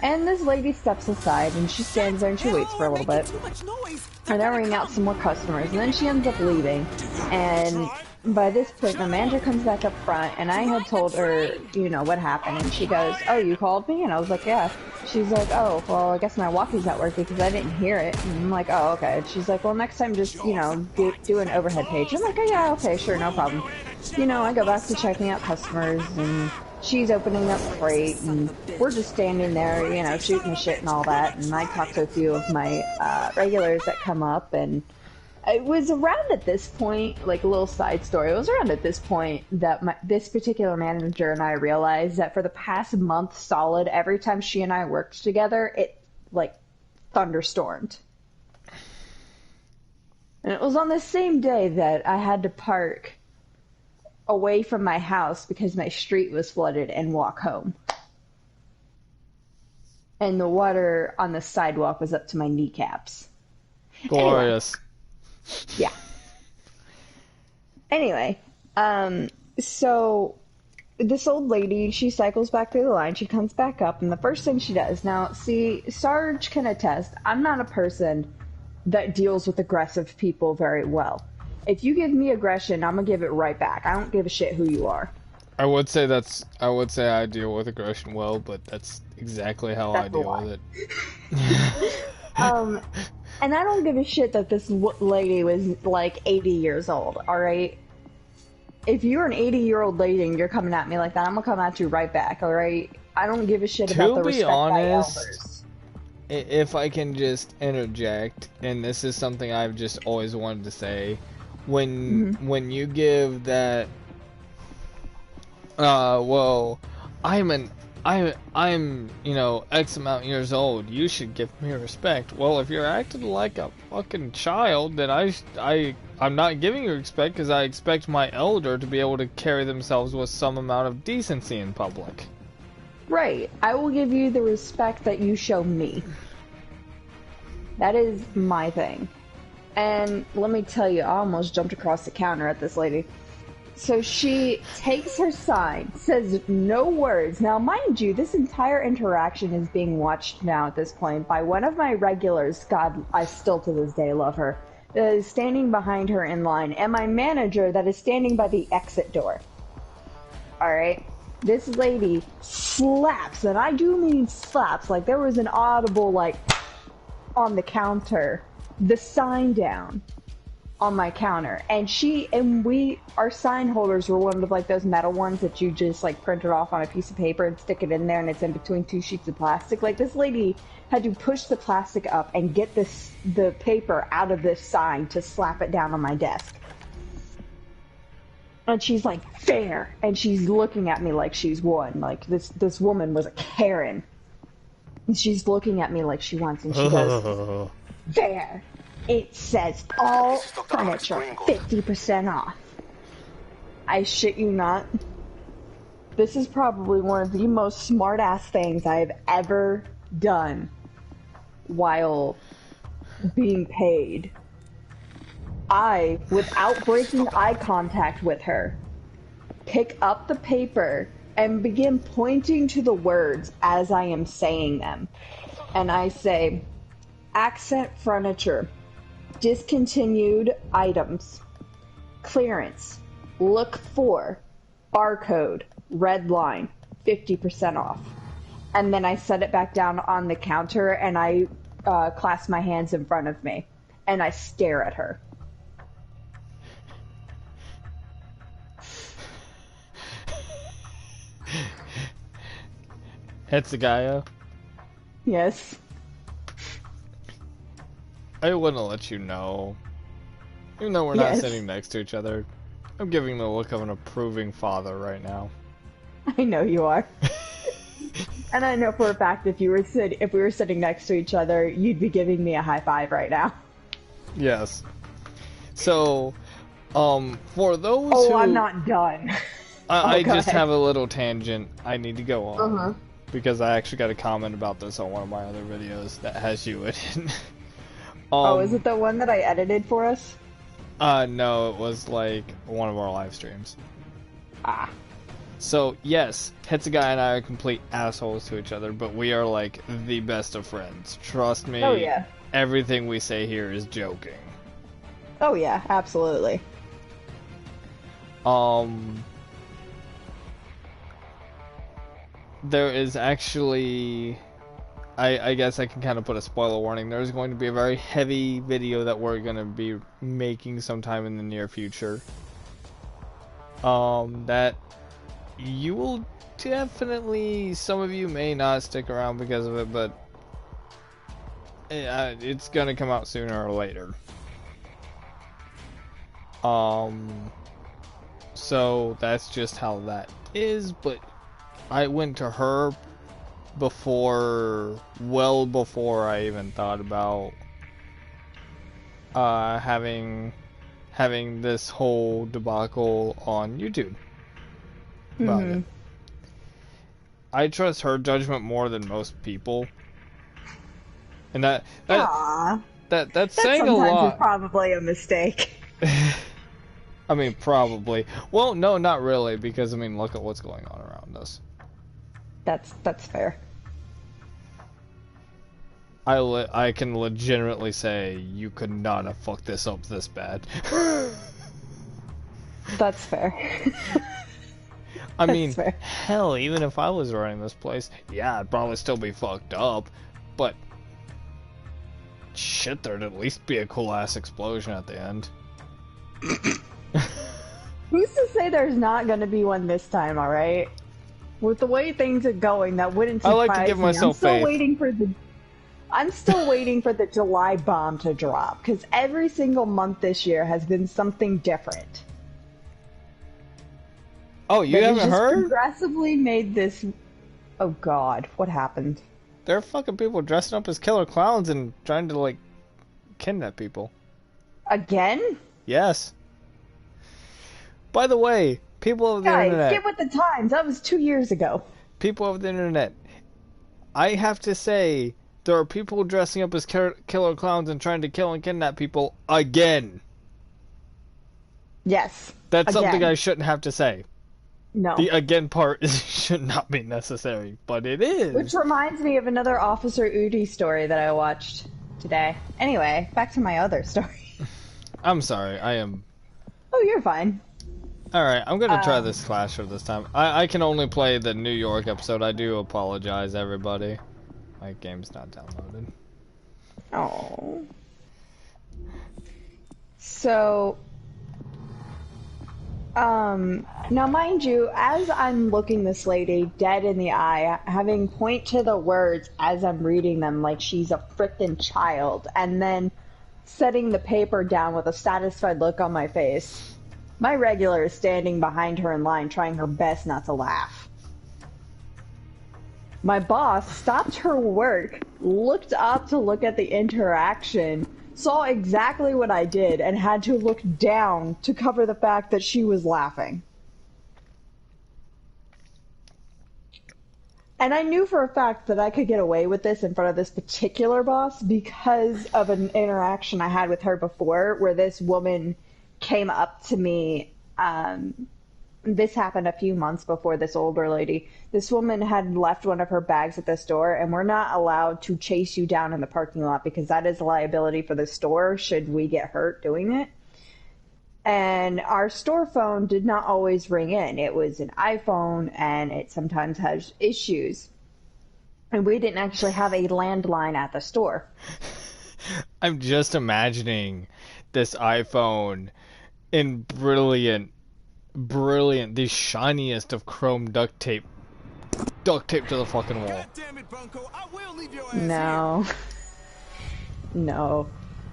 And this lady steps aside, and she stands there and she waits for a little bit. And I ring out some more customers, and then she ends up leaving. And by this point, my manager comes back up front, and I had told her, you know, what happened. And she goes, "Oh, you called me?" And I was like, "Yeah." She's like, "Oh, well, I guess my walkie's not working because I didn't hear it." And I'm like, "Oh, okay." And she's like, "Well, next time just, you know, do an overhead page." I'm like, "Oh, yeah, okay, sure, no problem." You know, I go back to checking out customers, and she's opening up freight, and we're just standing there, you know, shooting the shit and all that. And I talk to a few of my regulars that come up, and it was around at this point, like a little side story, it was around at this point that this particular manager and I realized that for the past month solid, every time she and I worked together, it, like, thunderstormed. And it was on the same day that I had to park away from my house because my street was flooded and walk home. And the water on the sidewalk was up to my kneecaps. Glorious. Yeah. Anyway, so this old lady, she cycles back through the line, she comes back up, and the first thing she does, now, see, Sarge can attest, I'm not a person that deals with aggressive people very well. If you give me aggression, I'm gonna give it right back. I don't give a shit who you are. I would say I deal with aggression well, but that's exactly how I deal with it. And I don't give a shit that this lady was like 80 years old, alright? If you're an 80-year-old lady and you're coming at me like that, I'm gonna come at you right back, alright? I don't give a shit about the respect by elders. If I can just interject, and this is something I've just always wanted to say, when you give that, well, I'm you know, X amount years old, you should give me respect. Well, if you're acting like a fucking child, then I'm not giving you respect because I expect my elder to be able to carry themselves with some amount of decency in public. Right. I will give you the respect that you show me. That is my thing. And let me tell you, I almost jumped across the counter at this lady. So she takes her sign, says no words. Now, mind you, this entire interaction is being watched now at this point by one of my regulars. God, I still to this day love her. That is standing behind her in line, and my manager that is standing by the exit door. Alright? This lady slaps, and I do mean slaps, like there was an audible, like, on the counter, the sign down on my counter. And our sign holders were one of like those metal ones that you just like print it off on a piece of paper and stick it in there, and it's in between two sheets of plastic. Like this lady had to push the plastic up and get the paper out of this sign to slap it down on my desk. And she's like, "Fair," and she's looking at me like she's won. Like this woman was a Karen. And she's looking at me like she wants, and she goes, "There, it says all furniture 50% off." I shit you not. This is probably one of the most smart-ass things I've ever done while being paid. I, without breaking eye contact with her, pick up the paper and begin pointing to the words as I am saying them. And I say, accent furniture, discontinued items, clearance, look for, barcode, red line, 50% off. And then I set it back down on the counter, and I clasp my hands in front of me, and I stare at her. Hetsugayo? Yes. I wouldn't let you know. Even though we're not sitting next to each other, I'm giving the look of an approving father right now. I know you are. And I know for a fact if we were sitting next to each other, you'd be giving me a high five right now. Yes. So, for those who... Oh, I'm not done. I just have a little tangent I need to go on. Because I actually got a comment about this on one of my other videos that has you in it. Is it the one that I edited for us? No, it was like one of our live streams. So, yes, Hitsugai and I are complete assholes to each other, but we are, like, the best of friends. Trust me, Oh, yeah. everything we say here is joking. Oh, yeah, absolutely. There is actually... I guess I can kind of put a spoiler warning. There's going to be a very heavy video that we're going to be making sometime in the near future. That you will definitely... Some of you may not stick around because of it, but... it's going to come out sooner or later. So that's just how that is, but I went to her well before I even thought about having this whole debacle on YouTube about it. I trust her judgment more than most people, and that's saying a lot. Is probably a mistake. I mean, probably. Well, no, not really, because I mean, look at what's going on around us. That's fair. I can legitimately say you could not have fucked this up this bad. That's fair. I mean, hell, even if I was running this place, yeah, I'd probably still be fucked up, but shit, there'd at least be a cool-ass explosion at the end. Who's to say there's not going to be one this time, alright? With the way things are going, that wouldn't surprise me. I like to give myself faith. I'm still waiting for the July bomb to drop, because every single month this year has been something different. Oh, you haven't heard? Progressively made this... Oh god, what happened? There are fucking people dressing up as killer clowns and trying to, like, kidnap people. Again? Yes. By the way, people of the internet... Get with the times, that was 2 years ago. People of the internet, I have to say, there are people dressing up as killer clowns and trying to kill and kidnap people again. Yes. That's something I shouldn't have to say. No. The again part should not be necessary, but it is. Which reminds me of another Officer Udi story that I watched today. Anyway, back to my other story. I'm sorry, I am... Oh, you're fine. Alright, I'm gonna try this slasher this time. I can only play the New York episode. I do apologize, everybody. My game's not downloaded. Oh. So... now mind you, as I'm looking this lady dead in the eye, having point to the words as I'm reading them like she's a frickin' child, and then setting the paper down with a satisfied look on my face, my regular is standing behind her in line trying her best not to laugh. My boss stopped her work, looked up to look at the interaction, saw exactly what I did, and had to look down to cover the fact that she was laughing. And I knew for a fact that I could get away with this in front of this particular boss because of an interaction I had with her before, where this woman came up to me. This happened a few months before this older lady. This woman had left one of her bags at the store, and we're not allowed to chase you down in the parking lot because that is a liability for the store should we get hurt doing it. And our store phone did not always ring in. It was an iPhone, and it sometimes has issues. And we didn't actually have a landline at the store. I'm just imagining this iPhone in brilliant, the shiniest of chrome duct tape to the fucking wall. No. No.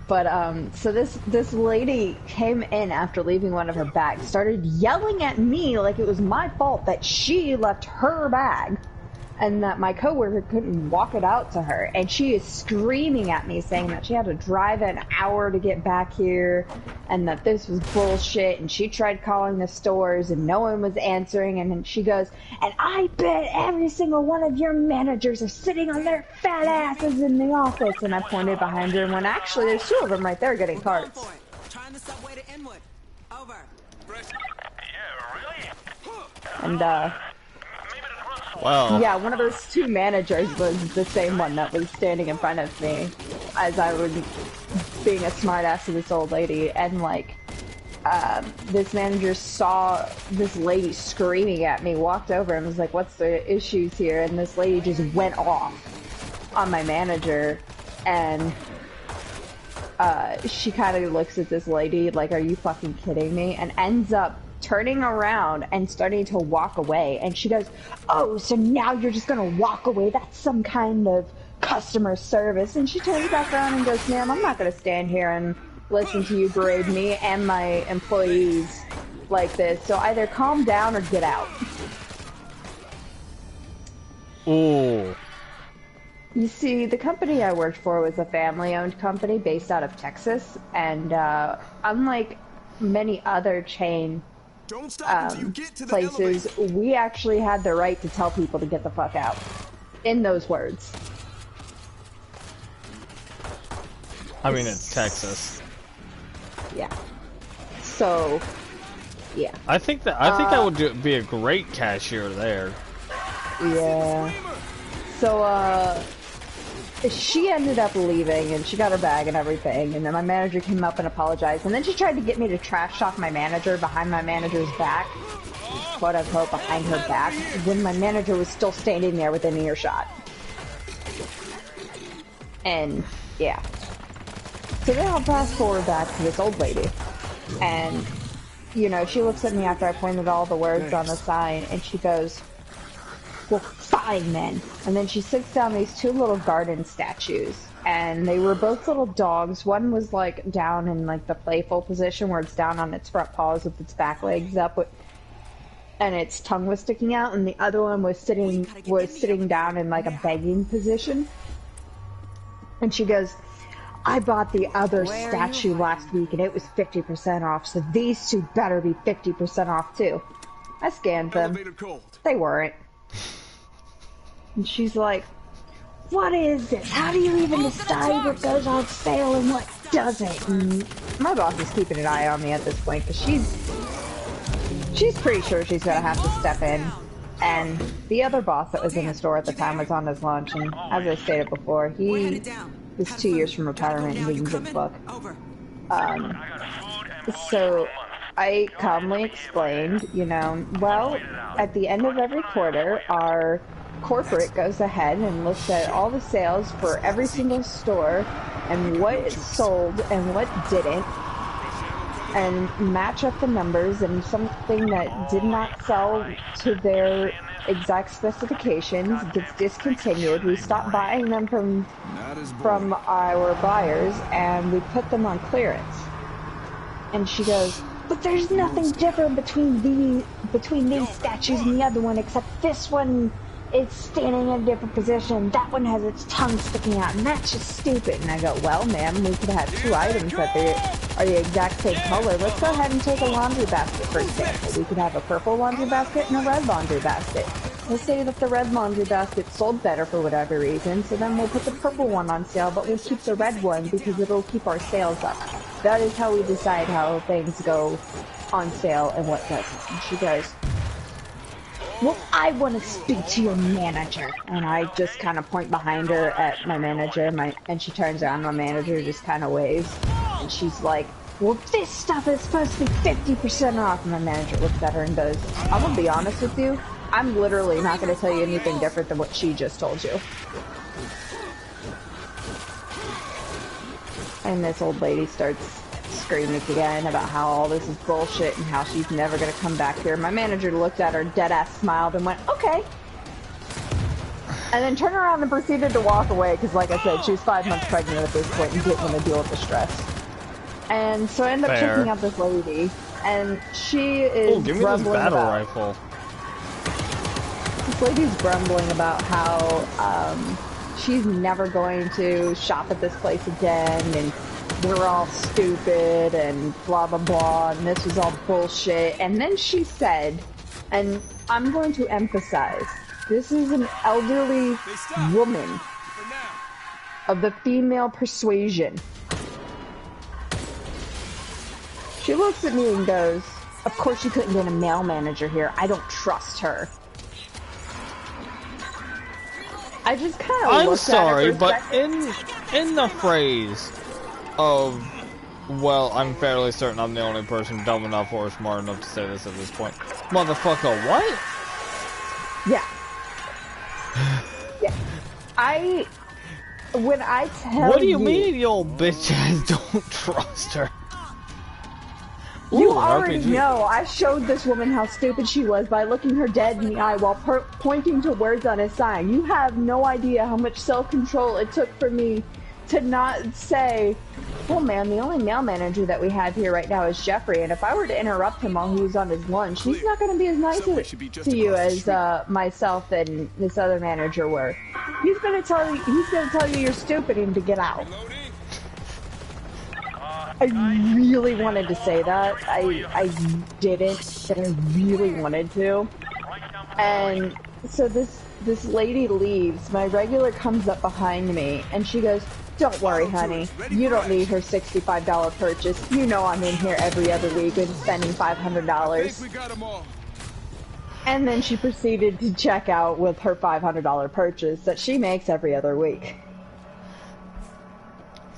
But, so this lady came in after leaving one of her bags, started yelling at me like it was my fault that she left her bag, and that my coworker couldn't walk it out to her. And she is screaming at me, saying that she had to drive an hour to get back here, and that this was bullshit, and she tried calling the stores, and no one was answering, and then she goes, and I bet every single one of your managers are sitting on their fat asses in the office. And I pointed behind her, and when actually there's two of them right there getting carts. Trying the subway to Inwood. Over. Yeah, really? And, Wow. yeah, one of those two managers was the same one that was standing in front of me as I was being a smartass to this old lady, and like, this manager saw this lady screaming at me, walked over and was like, what's the issues here? And this lady just went off on my manager, and she kind of looks at this lady like, are you fucking kidding me? And ends up turning around and starting to walk away. And she goes, oh, so now you're just gonna walk away? That's some kind of customer service. And she turns back around and goes, ma'am, I'm not gonna stand here and listen to you berate me and my employees like this. So either calm down or get out. Ooh. You see, the company I worked for was a family-owned company based out of Texas, and unlike many other chain places, we actually had the right to tell people to get the fuck out. In those words. I mean, it's Texas. Yeah. So, yeah. I think that would be a great cashier there. Yeah. So, she ended up leaving, and she got her bag and everything, and then my manager came up and apologized, and then she tried to get me to trash talk my manager behind my manager's back, quote-unquote, behind her back, when my manager was still standing there within earshot. And, yeah. So then I'll fast forward back to this old lady, and, you know, she looks at me after I pointed all the words on the sign, and she goes, well, fine then. And then she sits down these two little garden statues, and they were both little dogs. One was like down in like the playful position where it's down on its front paws with its back legs up, and its tongue was sticking out, and the other one was sitting down in like a begging position. And she goes, I bought the other statue last week and it was 50% off, so these two better be 50% off too. I scanned them. They weren't. And she's like, what is this? How do you even decide what goes on sale and what doesn't? And my boss is keeping an eye on me at this point, because she's pretty sure she's gonna have to step in. And the other boss that was in the store at the time was on his lunch, and as I stated before, he was 2 years from retirement and didn't give a fuck. So I calmly explained, you know, well, at the end of every quarter, our corporate goes ahead and looks at all the sales for every single store and what sold and what didn't, and match up the numbers, and something that did not sell to their exact specifications gets discontinued. We stop buying them from our buyers and we put them on clearance. And she goes, but there's nothing different between these statues and the other one, except this one is standing in a different position. That one has its tongue sticking out, and that's just stupid. And I go, well, ma'am, we could have two items that are the exact same color. Let's go ahead and take a laundry basket, for example. We could have a purple laundry basket and a red laundry basket. Let's say that the red laundry basket sold better for whatever reason, so then we'll put the purple one on sale, but we'll keep the red one because it'll keep our sales up. That is how we decide how things go on sale and what doesn't. And she goes, well, I want to speak to your manager. And I just kind of point behind her at my manager, and she turns around, my manager just kind of waves. And she's like, well, this stuff is supposed to be 50% off. And my manager looks at her and goes, I'm going to be honest with you, I'm literally not going to tell you anything different than what she just told you. And this old lady starts screaming again about how all this is bullshit and how she's never going to come back here. My manager looked at her, dead-ass smiled, and went, okay. And then turned around and proceeded to walk away, because like I said, she was 5 months pregnant at this point and didn't want to deal with the stress. And so I ended up checking out this lady, and she is give me this battle rifle. This lady's grumbling about how she's never going to shop at this place again, and we're all stupid, and blah blah blah, and this was all bullshit. And then she said, and I'm going to emphasize, this is an elderly woman of the female persuasion. She looks at me and goes, Of course you couldn't get a male manager here. I don't trust her. I just kind of I'm sorry, but in the phrase of, well, I'm fairly certain I'm the only person dumb enough or smart enough to say this at this point. Motherfucker, what? Yeah. Yeah. When I tell you... What do you mean you old bitch ass don't trust her? You Ooh, already RPG. know. I showed this woman how stupid she was by looking her dead in the eye while pointing to words on a sign. You have no idea how much self-control it took for me to not say, well, man, the only male manager that we have here right now is Jeffrey, and if I were to interrupt him while he was on his lunch, he's not going to be as nice to you as myself and this other manager were. He's going to tell you you're stupid and to get out. I really wanted to say that. I didn't, but I really wanted to. And so this lady leaves. My regular comes up behind me, and she goes, "Don't worry, honey. You don't need her $65 purchase. You know I'm in here every other week and spending $500. And then she proceeded to check out with her $500 purchase that she makes every other week.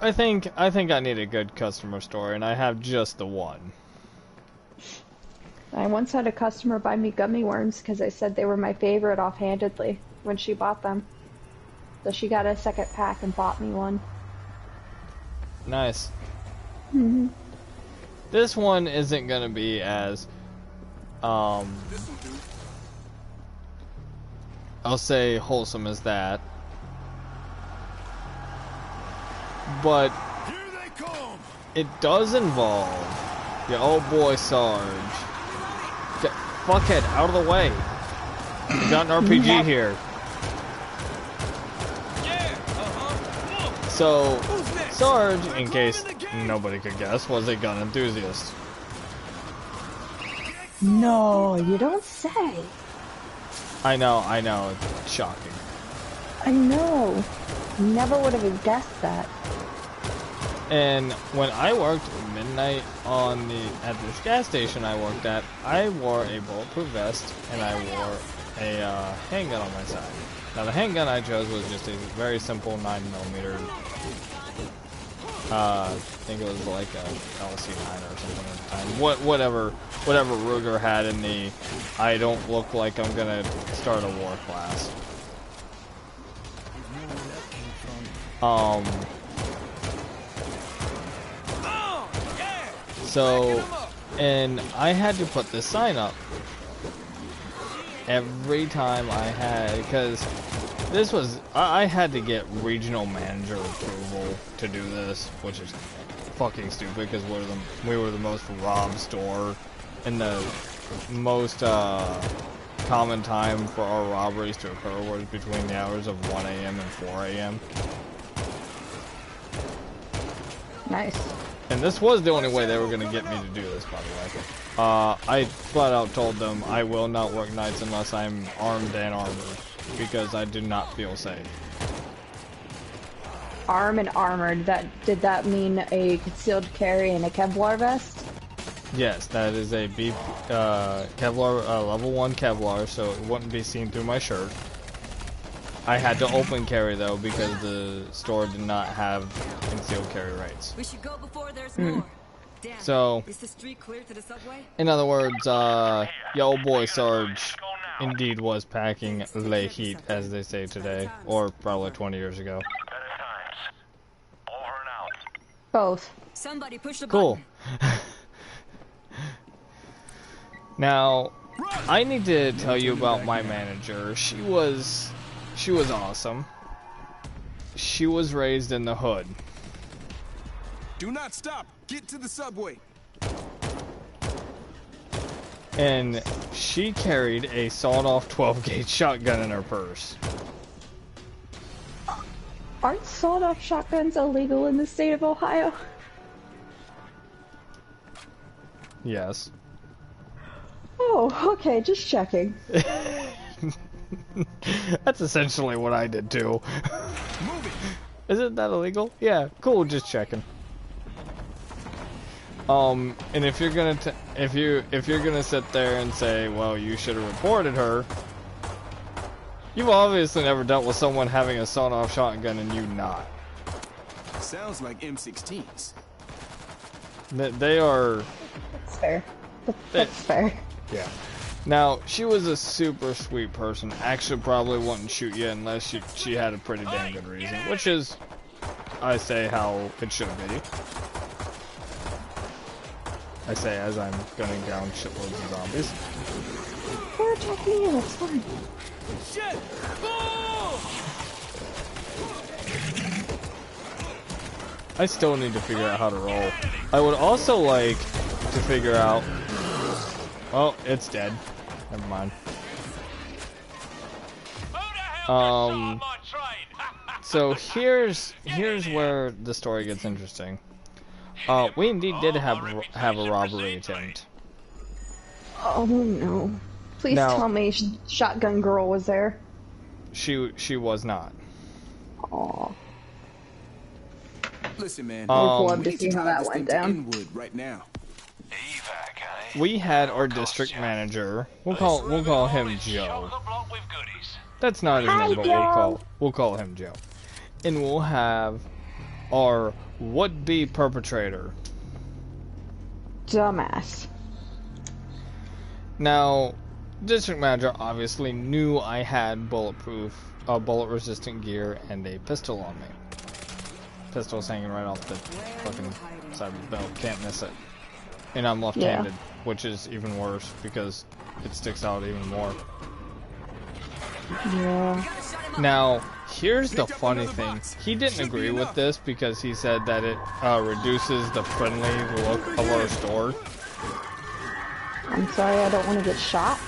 I think I need a good customer story, and I have just the one. I once had a customer buy me gummy worms because I said they were my favorite offhandedly when she bought them. So she got a second pack and bought me one. Nice. Mm-hmm. This one isn't gonna be as, I'll say wholesome as that. But it does involve your old boy Sarge. Get fuckhead out of the way. You got an RPG here. So Sarge, in case nobody could guess, was a gun enthusiast. No, you don't say. I know, it's shocking. I know. Never would have guessed that. And when I worked midnight at this gas station I worked at, I wore a bulletproof vest and I wore a handgun on my side. Now the handgun I chose was just a very simple 9mm. I think it was like a LC9 or something at the time. Whatever Ruger had in the I don't look like I'm gonna start a war class. So, and I had to put this sign up every time I had, because this was, I had to get regional manager approval to do this, which is fucking stupid, because we were the most robbed store, and the most common time for our robberies to occur was between the hours of 1 a.m. and 4 a.m. Nice. And this was the only way they were going to get me to do this, by the way. I flat out told them I will not work nights unless I'm armed and armored, because I do not feel safe. Armed and armored, did that mean a concealed carry and a Kevlar vest? Yes, that is a Kevlar, level 1 Kevlar, so it wouldn't be seen through my shirt. I had to open carry though because the store did not have concealed carry rates. We should go before there's more. Damn. So, is the street clear to the subway? in other words, your old boy Sarge indeed was packing lay heat, as they say today, or probably 20 years ago. Both. Somebody push the Cool. button. Now, I need to tell you about my manager. She was awesome. She was raised in the hood. Do not stop. Get to the subway. And she carried a sawed-off 12-gauge shotgun in her purse. Aren't sawed-off shotguns illegal in the state of Ohio? Yes. Oh, okay, just checking. That's essentially what I did too. Isn't that illegal? Yeah, cool, just checking. And if you're gonna if you're gonna sit there and say, well, you should have reported her, you've obviously never dealt with someone having a sawn-off shotgun and you not. Sounds like M16s. They are. That's fair. That's fair. Yeah. Now, she was a super sweet person. Actually, probably wouldn't shoot you unless she had a pretty damn good reason, which is, I say, how it should be. I say as I'm gunning down shitloads of zombies. They're attacking you, it's fine. Shit! I still need to figure out how to roll. I would also like to figure out... Oh, it's dead. Never mind. So here's where the story gets interesting. We indeed did have a robbery attempt. Oh no. Please tell me Shotgun Girl was there. She was not. Aw. Listen, man. Would love to see how that went down. Right now. We had our district manager. We'll call him Joe. That's not his name, but we'll call him Joe. And we'll have our would-be perpetrator. Dumbass. Now, district manager obviously knew I had bullet-resistant gear and a pistol on me. Pistol's hanging right off the fucking side of the belt. Can't miss it. And I'm left-handed, which is even worse because it sticks out even more. Yeah. Now, here's the funny thing. He didn't agree with this because he said that it reduces the friendly look of our store. I'm sorry, I don't want to get shot.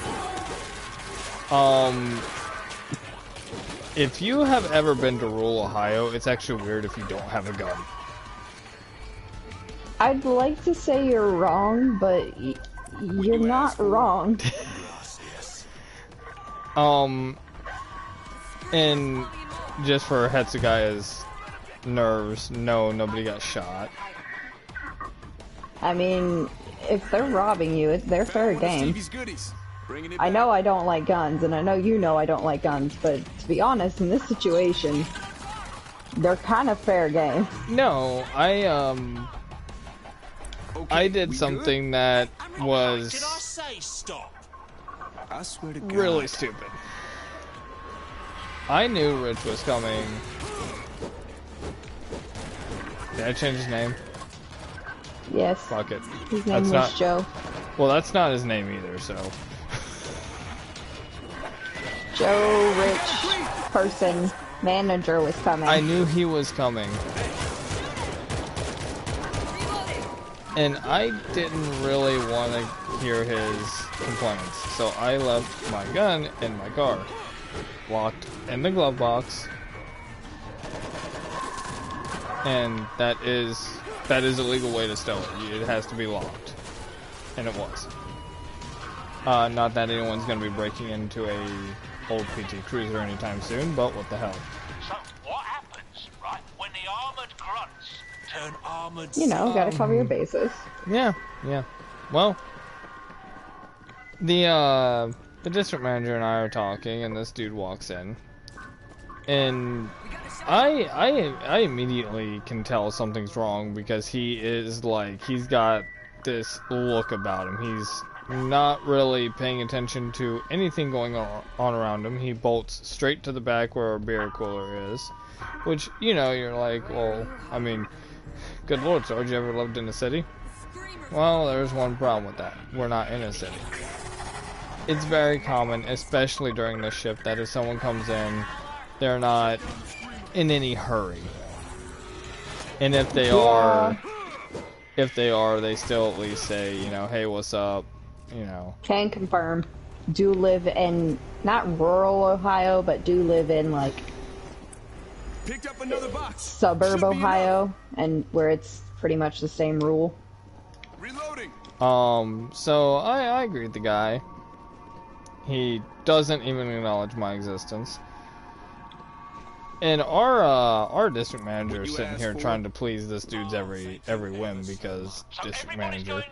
If you have ever been to rural Ohio, it's actually weird if you don't have a gun. I'd like to say you're wrong, but you're not wrong. And just for Hetsugaya's nerves, no, nobody got shot. I mean, if they're robbing you, it's their fair game. I know I don't like guns, and I know you know I don't like guns, but to be honest, in this situation, they're kind of fair game. No, I did something that was really stupid. I knew Rich was coming. Did I change his name? Yes. Fuck it. His name was Joe. Well, that's not his name either, so. Joe, Rich, person, manager was coming. I knew he was coming. And I didn't really want to hear his complaints, so I left my gun in my car, locked in the glove box, and that is a legal way to stow it. It has to be locked, and it was. Not that anyone's going to be breaking into a old PT Cruiser anytime soon, but what the hell. So what happens, right, when the armored grunts turn armored... You know, gotta cover your bases. Yeah. Well, the district manager and I are talking, and this dude walks in, and I immediately can tell something's wrong because he is like, he's got this look about him. He's not really paying attention to anything going on around him. He bolts straight to the back where our beer cooler is, which, you know, you're like, well, I mean, good lord, Sarge, you ever lived in a city? Well, there's one problem with that. We're not in a city. It's very common, especially during this shift, that if someone comes in, they're not in any hurry. And if they are, they still at least say, you know, hey, what's up? You know. Can confirm. Do live in, not rural Ohio, but do live in, like, Picked up another box. suburb Ohio, and where it's pretty much the same rule. Reloading. So I agree with the guy. He doesn't even acknowledge my existence. And our district manager is sitting here trying to please this dude's every whim because district manager.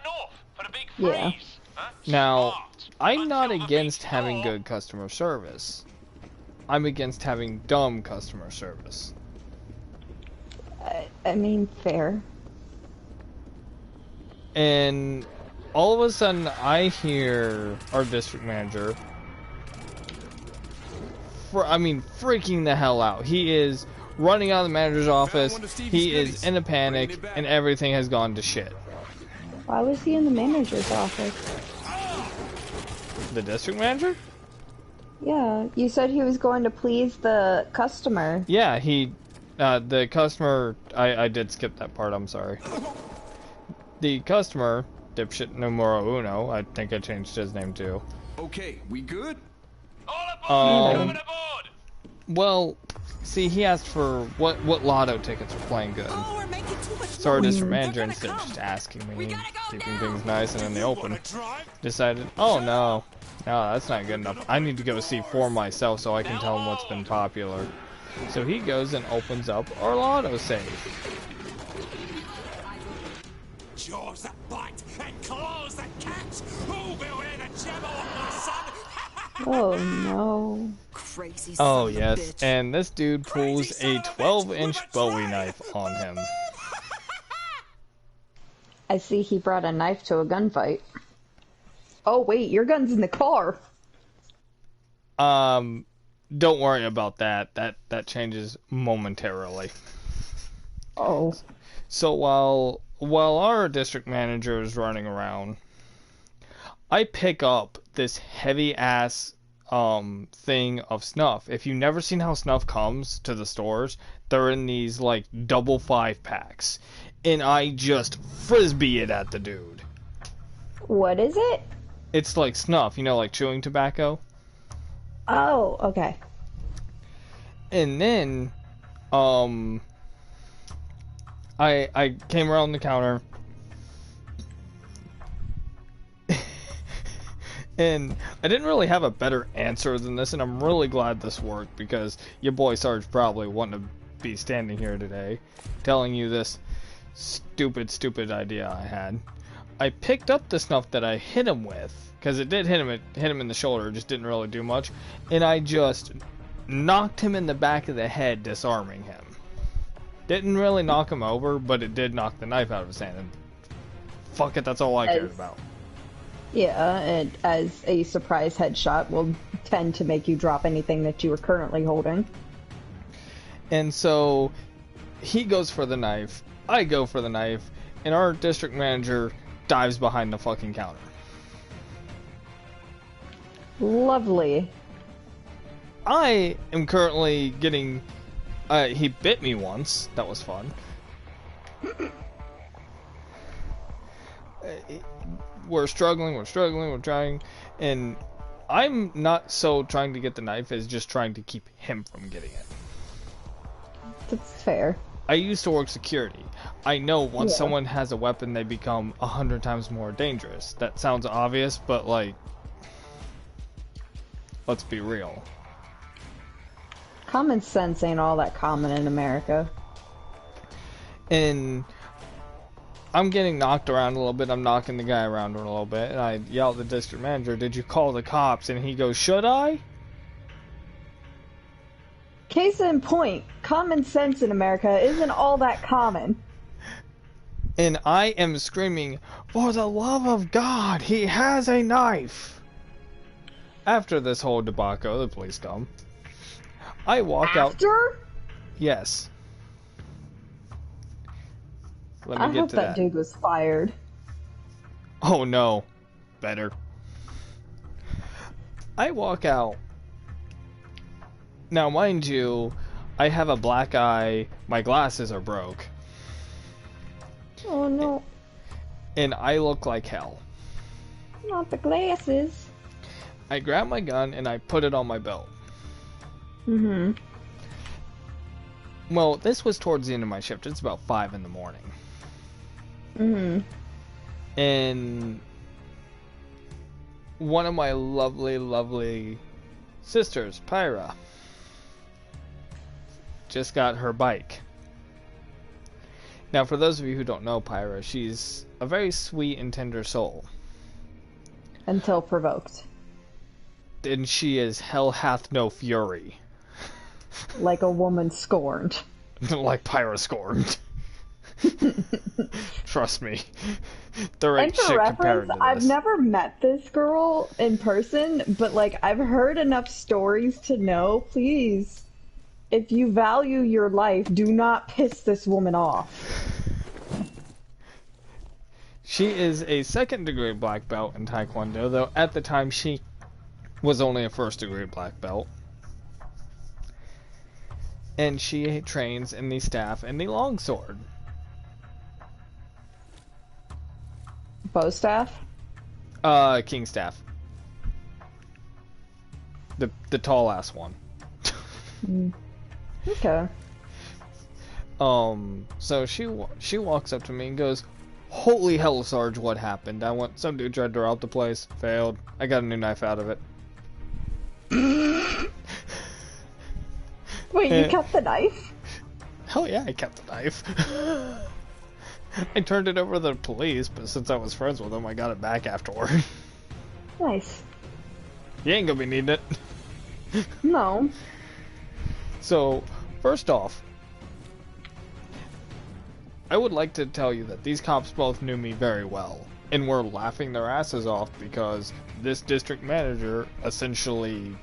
Yeah. Now, I'm not against having good customer service. I'm against having dumb customer service. I mean, fair. And all of a sudden, I hear our district manager. Freaking the hell out. He is running out of the manager's office. He is in a panic, and everything has gone to shit. Why was he in the manager's office? The district manager? Yeah, you said he was going to please the customer. Yeah, the customer, I did skip that part, I'm sorry. The customer, dipshit numero uno, I think I changed his name too. Okay, we good? All aboard! Coming aboard! Well, see, he asked for what lotto tickets were playing good. Oh, we're making too much So our noise. district manager, They're instead of gonna just come. asking me, keeping now. things nice and in the open, decided, oh no, that's not good enough. I need to go see for myself so I can tell him what's been popular. So he goes and opens up our lotto safe. Jaws that bite and claws that catch. Who will hear the gem on my son? Oh no. Crazy Oh son of a yes, bitch. and this dude pulls a 12-inch Bowie knife on him. I see he brought a knife to a gunfight. Oh wait, your gun's in the car. Don't worry about that. That changes momentarily. Oh. So while our district manager is running around, I pick up this heavy ass thing of snuff. If you've never seen how snuff comes to the stores, they're in these like double 5-packs, and I just frisbee it at the dude. What is it? It's like snuff, like chewing tobacco. Oh, okay. And then I came around the counter and I didn't really have a better answer than this, and I'm really glad this worked because your boy Sarge probably wouldn't be standing here today telling you this stupid idea I had. I picked up the snuff that I hit him with, because it did hit him in the shoulder, just didn't really do much, and I just knocked him in the back of the head, disarming him. Didn't really knock him over, but it did knock the knife out of his hand, and fuck it, that's all I cared about. Yeah, and as a surprise headshot will tend to make you drop anything that you are currently holding. And so he goes for the knife, I go for the knife, and our district manager dives behind the fucking counter. Lovely. I am currently getting... he bit me once. That was fun. We're struggling, we're trying, and I'm not so trying to get the knife as just trying to keep him from getting it. That's fair. I used to work security. I know once someone has a weapon, they become 100 times more dangerous. That sounds obvious, but like, let's be real. Common sense ain't all that common in America. And I'm getting knocked around a little bit. I'm knocking the guy around a little bit, and I yell at the district manager, "Did you call the cops?" And he goes, "Should I?" Case in point, common sense in America isn't all that common. And I am screaming, "For the love of God, he has a knife!" After this whole debacle, the police come. I walk out. After? Yes. Let I me get hope to that that. dude was fired. Oh no. Better. I walk out. Now, mind you, I have a black eye. My glasses are broke. Oh no. And I look like hell. Not the glasses. I grab my gun and I put it on my belt. Mm-hmm. Well, this was towards the end of my shift. It's about 5 in the morning. Mm-hmm. And one of my lovely, lovely sisters, Pyra, just got her bike. Now, for those of you who don't know Pyra, she's a very sweet and tender soul. Until provoked. And she is hell hath no fury. Like a woman scorned. Like Pyra scorned. Trust me. The right And for shit reference, compared to I've this. never met this girl in person, but like I've heard enough stories to know, please, if you value your life, do not piss this woman off. She is a second-degree black belt in Taekwondo, though at the time she was only a first-degree black belt. And she trains in the staff and the longsword. Bow staff? King staff. The tall-ass one. Okay. So she walks up to me and goes, "Holy hell, Sarge, what happened? Some dude tried to rob the place. Failed. I got a new knife out of it." Wait, you kept the knife? Hell yeah, I kept the knife. I turned it over to the police, but since I was friends with him, I got it back afterward. Nice. You ain't gonna be needing it. No. So, first off, I would like to tell you that these cops both knew me very well, and were laughing their asses off because this district manager essentially...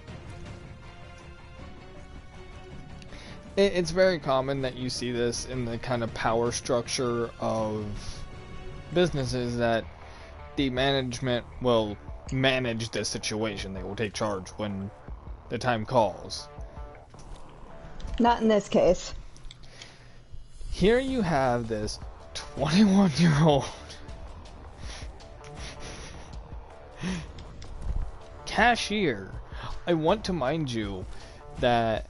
It's very common that you see this in the kind of power structure of businesses, that the management will manage the situation. They will take charge when the time calls. Not in this case. Here you have this 21-year-old cashier. I want to mind you that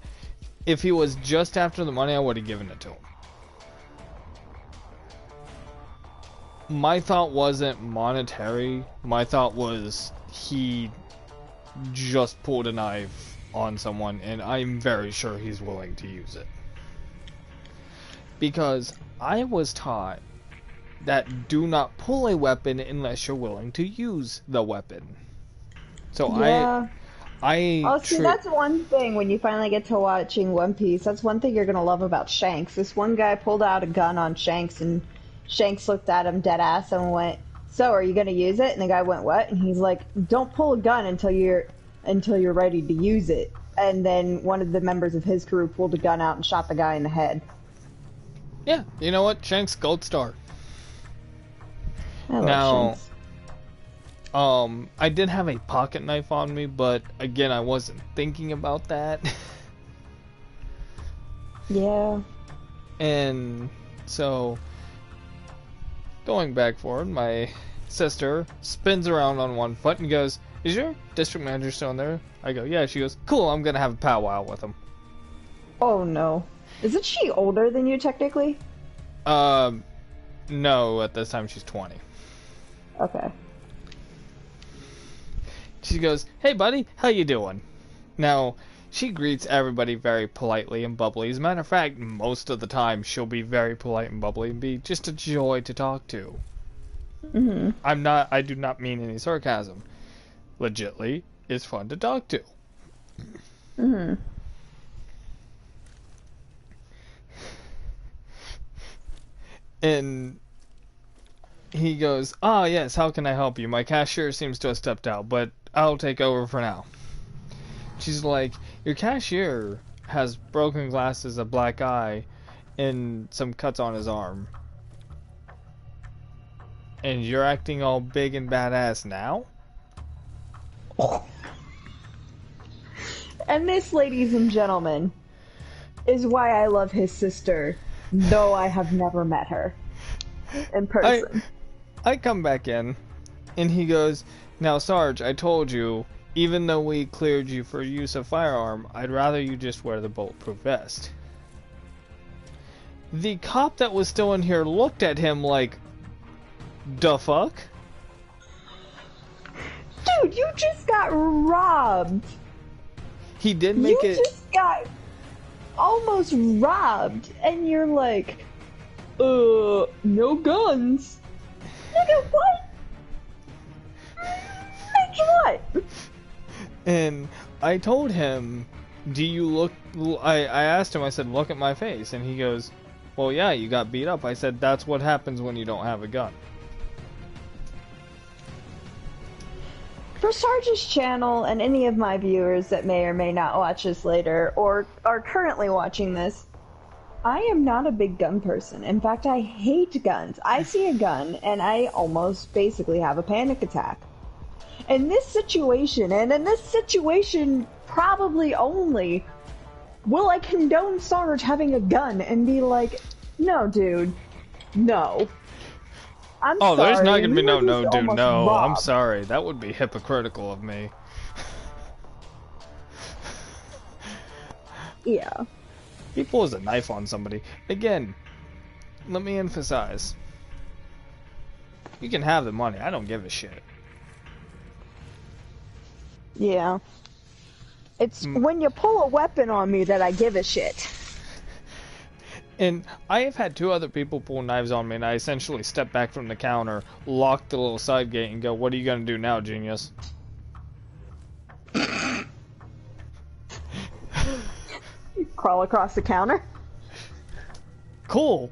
if he was just after the money, I would have given it to him. My thought wasn't monetary. My thought was he just pulled a knife on someone, and I'm very sure he's willing to use it. Because I was taught that do not pull a weapon unless you're willing to use the weapon. So Yeah. I see, that's one thing when you finally get to watching One Piece. That's one thing you're gonna love about Shanks. This one guy pulled out a gun on Shanks, and Shanks looked at him dead ass and went, "So, are you gonna use it?" And the guy went, "What?" And he's like, "Don't pull a gun until you're ready to use it." And then one of the members of his crew pulled a gun out and shot the guy in the head. Yeah, you know what? Shanks, gold star. I love Now, Shanks. I did have a pocket knife on me, but again, I wasn't thinking about that. Yeah. And so, going back forward, my sister spins around on one foot and goes, "Is your district manager still in there?" I go, "Yeah." She goes, "Cool, I'm gonna have a powwow with him." Oh no. Isn't she older than you technically? No, at this time she's 20. Okay. She goes, "Hey buddy, how you doing?" Now, she greets everybody very politely and bubbly. As a matter of fact, most of the time she'll be very polite and bubbly and be just a joy to talk to. Mm-hmm. I do not mean any sarcasm. Legitly, it's fun to talk to. Mm-hmm. And he goes, "Ah, yes, how can I help you? My cashier seems to have stepped out, but I'll take over for now." She's like, "Your cashier has broken glasses, a black eye, and some cuts on his arm. And you're acting all big and badass now?" And this, ladies and gentlemen, is why I love his sister, though I have never met her in person. I come back in, and he goes, "Now, Sarge, I told you, even though we cleared you for use of firearm, I'd rather you just wear the bulletproof vest." The cop that was still in here looked at him like, "The fuck?" Dude, you just got robbed. He did make You it. just got almost robbed, and you're like, no guns. Nigga, what? Bitch, what? And I told him, do you look, I asked him, I said, look at my face, and he goes, well, yeah, you got beat up. I said, that's what happens when you don't have a gun. For Sarge's channel, and any of my viewers that may or may not watch this later, or are currently watching this, I am not a big gun person. In fact, I hate guns. I see a gun, and I almost basically have a panic attack. In this situation, and in this situation probably only, will I condone Sarge having a gun and be like, no, dude, no. I'm sorry. There's not gonna be no, dude, no. Robbed. I'm sorry. That would be hypocritical of me. Yeah. He pulls a knife on somebody. Again, let me emphasize. You can have the money. I don't give a shit. Yeah. It's when you pull a weapon on me that I give a shit. And I have had 2 other people pull knives on me, and I essentially step back from the counter, lock the little side gate, and go, what are you gonna do now, genius? Crawl across the counter? Cool.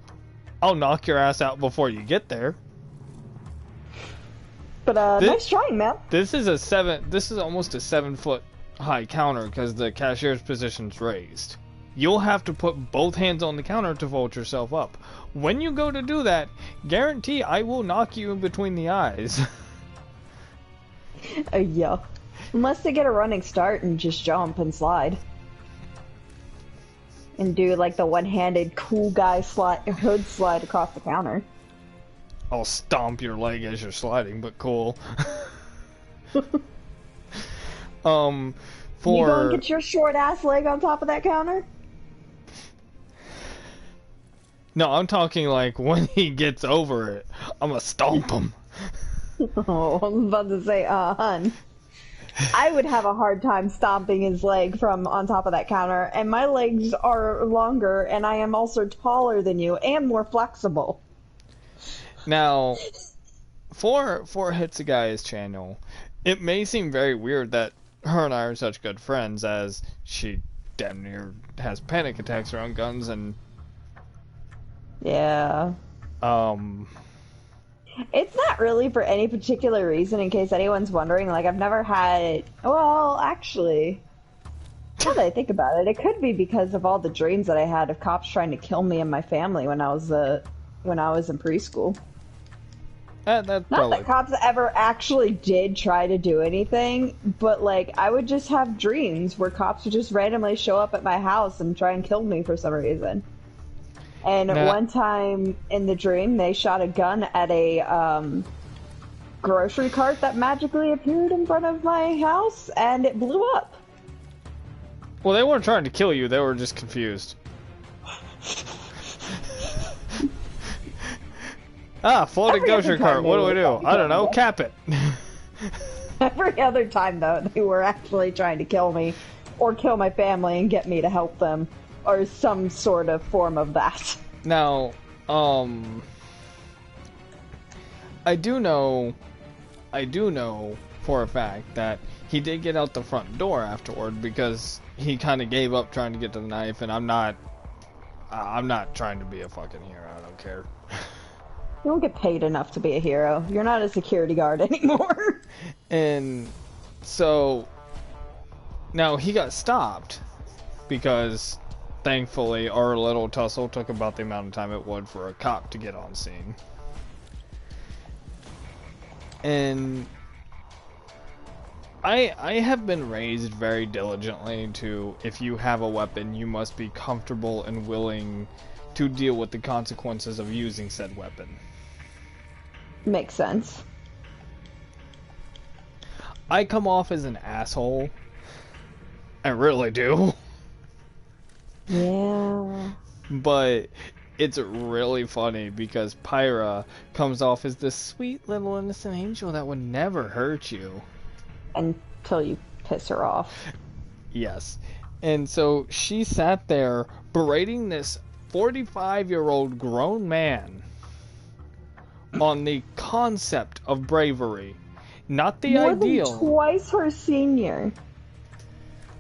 I'll knock your ass out before you get there. But, nice trying, man. This is almost a 7-foot high counter, because the cashier's position's raised. You'll have to put both hands on the counter to vault yourself up. When you go to do that, guarantee I will knock you in between the eyes. Yeah. Unless they get a running start and just jump and slide. And do like the one-handed cool guy hood slide across the counter. I'll stomp your leg as you're sliding, but cool. You gonna get your short ass leg on top of that counter? No, I'm talking like when he gets over it, I'm gonna stomp him. Oh, I was about to say, hun. I would have a hard time stomping his leg from on top of that counter, and my legs are longer, and I am also taller than you, and more flexible. Now, for Hitsugai's channel, it may seem very weird that her and I are such good friends, as she damn near has panic attacks around guns, and yeah. It's not really for any particular reason, in case anyone's wondering. Like, I've never had... Well, actually, now that I think about it, it could be because of all the dreams that I had of cops trying to kill me and my family when I was in preschool. That's Not probably... that cops ever actually did try to do anything, but, like, I would just have dreams where cops would just randomly show up at my house and try and kill me for some reason. And one time in the dream, they shot a gun at a grocery cart that magically appeared in front of my house, and it blew up. Well, they weren't trying to kill you, they were just confused. Floating grocery cart, what do we do? I don't know, cap it. Every other time, though, they were actually trying to kill me, or kill my family and get me to help them. Or some sort of form of that. Now, I do know for a fact that he did get out the front door afterward, because he kind of gave up trying to get to the knife, and I'm not trying to be a fucking hero, I don't care. You don't get paid enough to be a hero. You're not a security guard anymore. And so, now he got stopped, because... thankfully, our little tussle took about the amount of time it would for a cop to get on scene. And I have been raised very diligently to, if you have a weapon, you must be comfortable and willing to deal with the consequences of using said weapon. Makes sense. I come off as an asshole. I really do. Yeah. But it's really funny because Pyra comes off as this sweet little innocent angel that would never hurt you. Until you piss her off. Yes. And so she sat there berating this 45-year-old grown man on the concept of bravery. Not the ideal. More than twice her senior.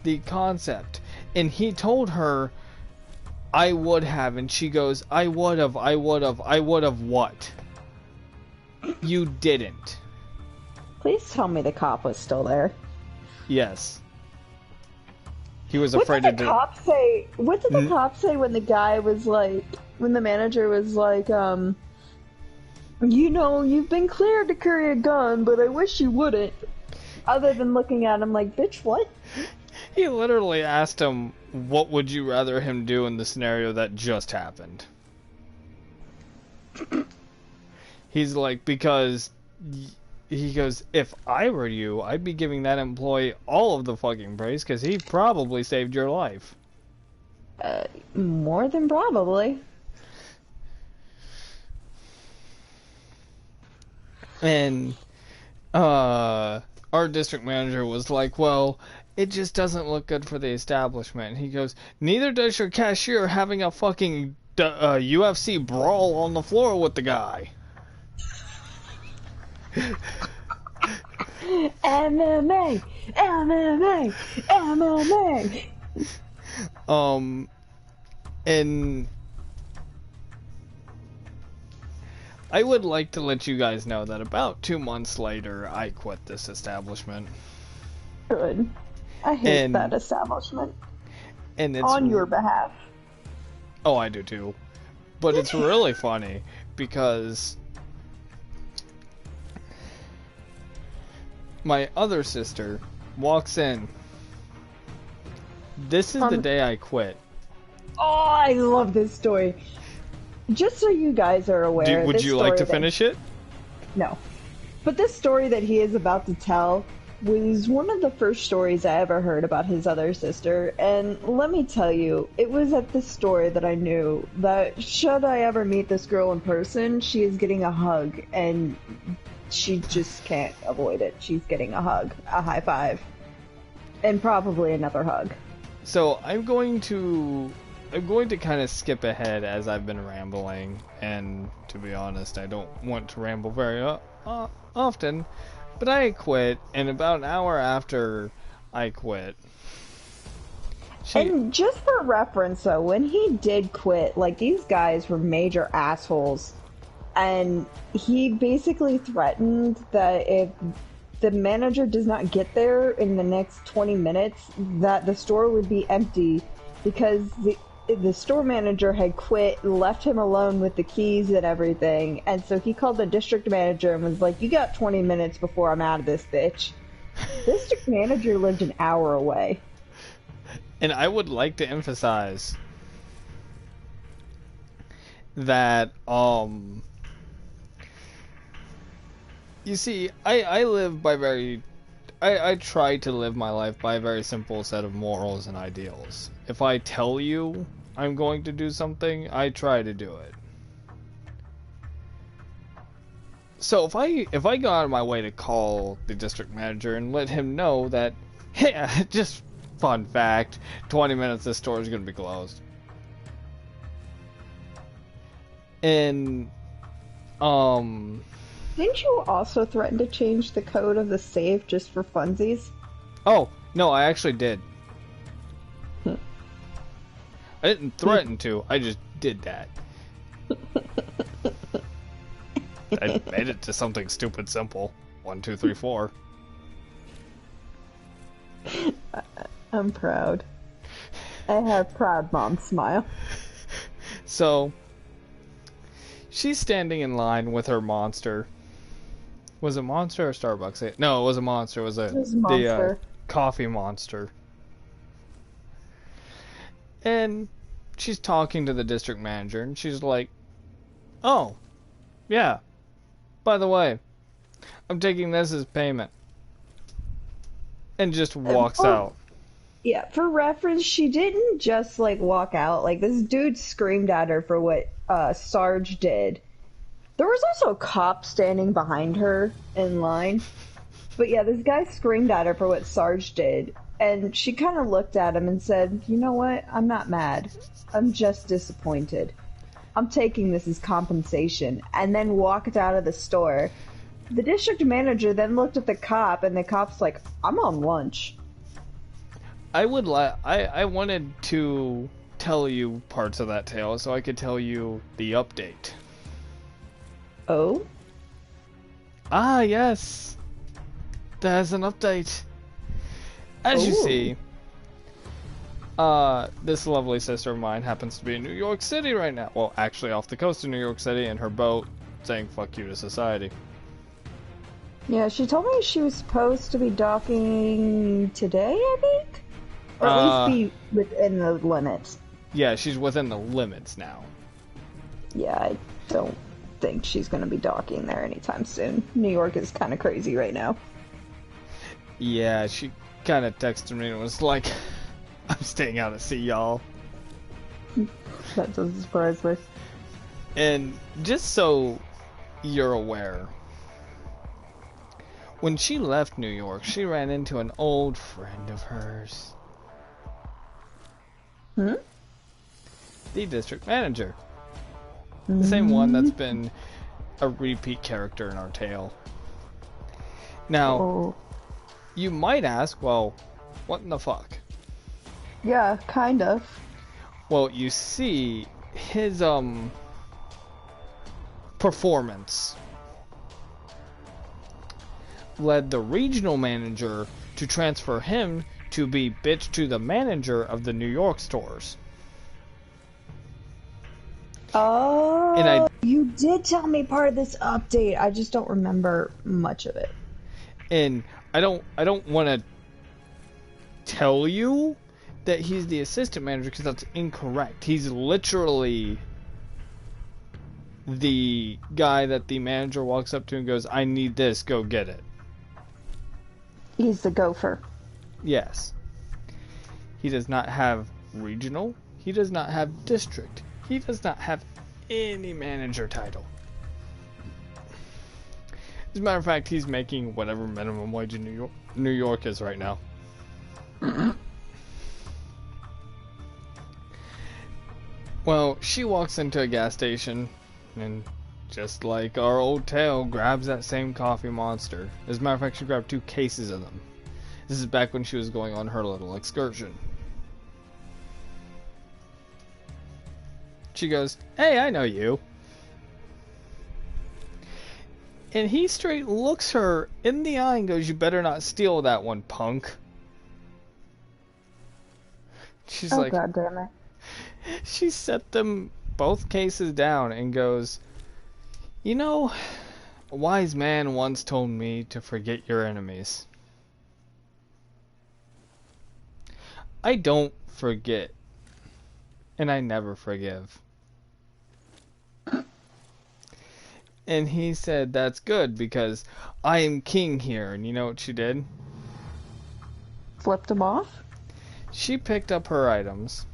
The concept. And he told her, I would have. And she goes, I would have what? You didn't. Please tell me the cop was still there. Yes. He was afraid to do. What did the cop say when the guy was like, when the manager was like, you know, you've been cleared to carry a gun, but I wish you wouldn't. Other than looking at him like, bitch, what? He literally asked him, what would you rather him do in the scenario that just happened? He's like, because he goes, if I were you, I'd be giving that employee all of the fucking praise because he probably saved your life. More than probably. And our district manager was like, well, it just doesn't look good for the establishment. And he goes, neither does your cashier having a fucking UFC brawl on the floor with the guy. MMA! MMA! MMA! And I would like to let you guys know that about 2 months later, I quit this establishment. Good. I hate that establishment. And it's on your behalf. Oh, I do too. But it's really funny because my other sister walks in. This is the day I quit. Oh, I love this story. Just so you guys are aware, would you like to finish it? No. But this story that he is about to tell was one of the first stories I ever heard about his other sister, and let me tell you, it was at this story that I knew that should I ever meet this girl in person, she is getting a hug, and she just can't avoid it. She's getting a hug, a high five, and probably another hug. So I'm going to kind of skip ahead as I've been rambling, and to be honest, I don't want to ramble very often, but I quit, and about an hour after I quit... And just for reference, though, when he did quit, like, these guys were major assholes, and he basically threatened that if the manager does not get there in the next 20 minutes, that the store would be empty, because the store manager had quit, left him alone with the keys and everything, and so he called the district manager and was like, you got 20 minutes before I'm out of this bitch. District manager lived an hour away. And I would like to emphasize that, you see, I live by I try to live my life by a very simple set of morals and ideals. If I tell you I'm going to do something, I try to do it. So if I go out of my way to call the district manager and let him know that, hey, just fun fact, 20 minutes this store is going to be closed. And, Didn't you also threaten to change the code of the safe just for funsies? Oh, no, I actually did. I didn't threaten to, I just did that. I made it to something stupid simple. 1, 2, 3, 4. I'm proud. I have proud mom smile. So, she's standing in line with her monster. Was it Monster or Starbucks? No, it was a Monster. It was Monster. The coffee monster. And she's talking to the district manager, and she's like, oh, yeah, by the way, I'm taking this as payment. And just walks out. Yeah, for reference, she didn't just, like, walk out. Like, this dude screamed at her for what Sarge did. There was also a cop standing behind her in line. But yeah, this guy screamed at her for what Sarge did. And she kind of looked at him and said, "You know what? I'm not mad. I'm just disappointed. I'm taking this as compensation," and then walked out of the store. The district manager then looked at the cop, and the cop's like, "I'm on lunch." I wanted to tell you parts of that tale so I could tell you the update. Oh? Ah, yes. There's an update. As you see, this lovely sister of mine happens to be in New York City right now. Well, actually off the coast of New York City in her boat saying fuck you to society. Yeah, she told me she was supposed to be docking today, I think? Or at least be within the limits. Yeah, she's within the limits now. Yeah, I don't think she's going to be docking there anytime soon. New York is kind of crazy right now. Yeah, she kind of texted me and was like, I'm staying out at sea, y'all. That doesn't surprise me. And just so you're aware, when she left New York, she ran into an old friend of hers. Hmm? The district manager. The same one that's been a repeat character in our tale. Now, you might ask, well, what in the fuck? Yeah, kind of. Well, you see, his, performance led the regional manager to transfer him to be bitch to the manager of the New York stores. Oh, And you did tell me part of this update. I just don't remember much of it. And I don't want to tell you that he's the assistant manager because that's incorrect. He's literally the guy that the manager walks up to and goes, I need this, go get it. He's the gopher. Yes. He does not have regional. He does not have district. He does not have any manager title. As a matter of fact, he's making whatever minimum wage in New York is right now. Well, she walks into a gas station and, just like our old tale, grabs that same coffee monster. As a matter of fact, she grabbed 2 cases of them. This is back when she was going on her little excursion. She goes, hey, I know you. And he straight looks her in the eye and goes, you better not steal that one, punk. She's like, God damn it. She set them both cases down and goes, you know, a wise man once told me to forget your enemies. I don't forget. And I never forgive. And he said, that's good because I am king here. And you know what she did? Flipped him off? She picked up her items,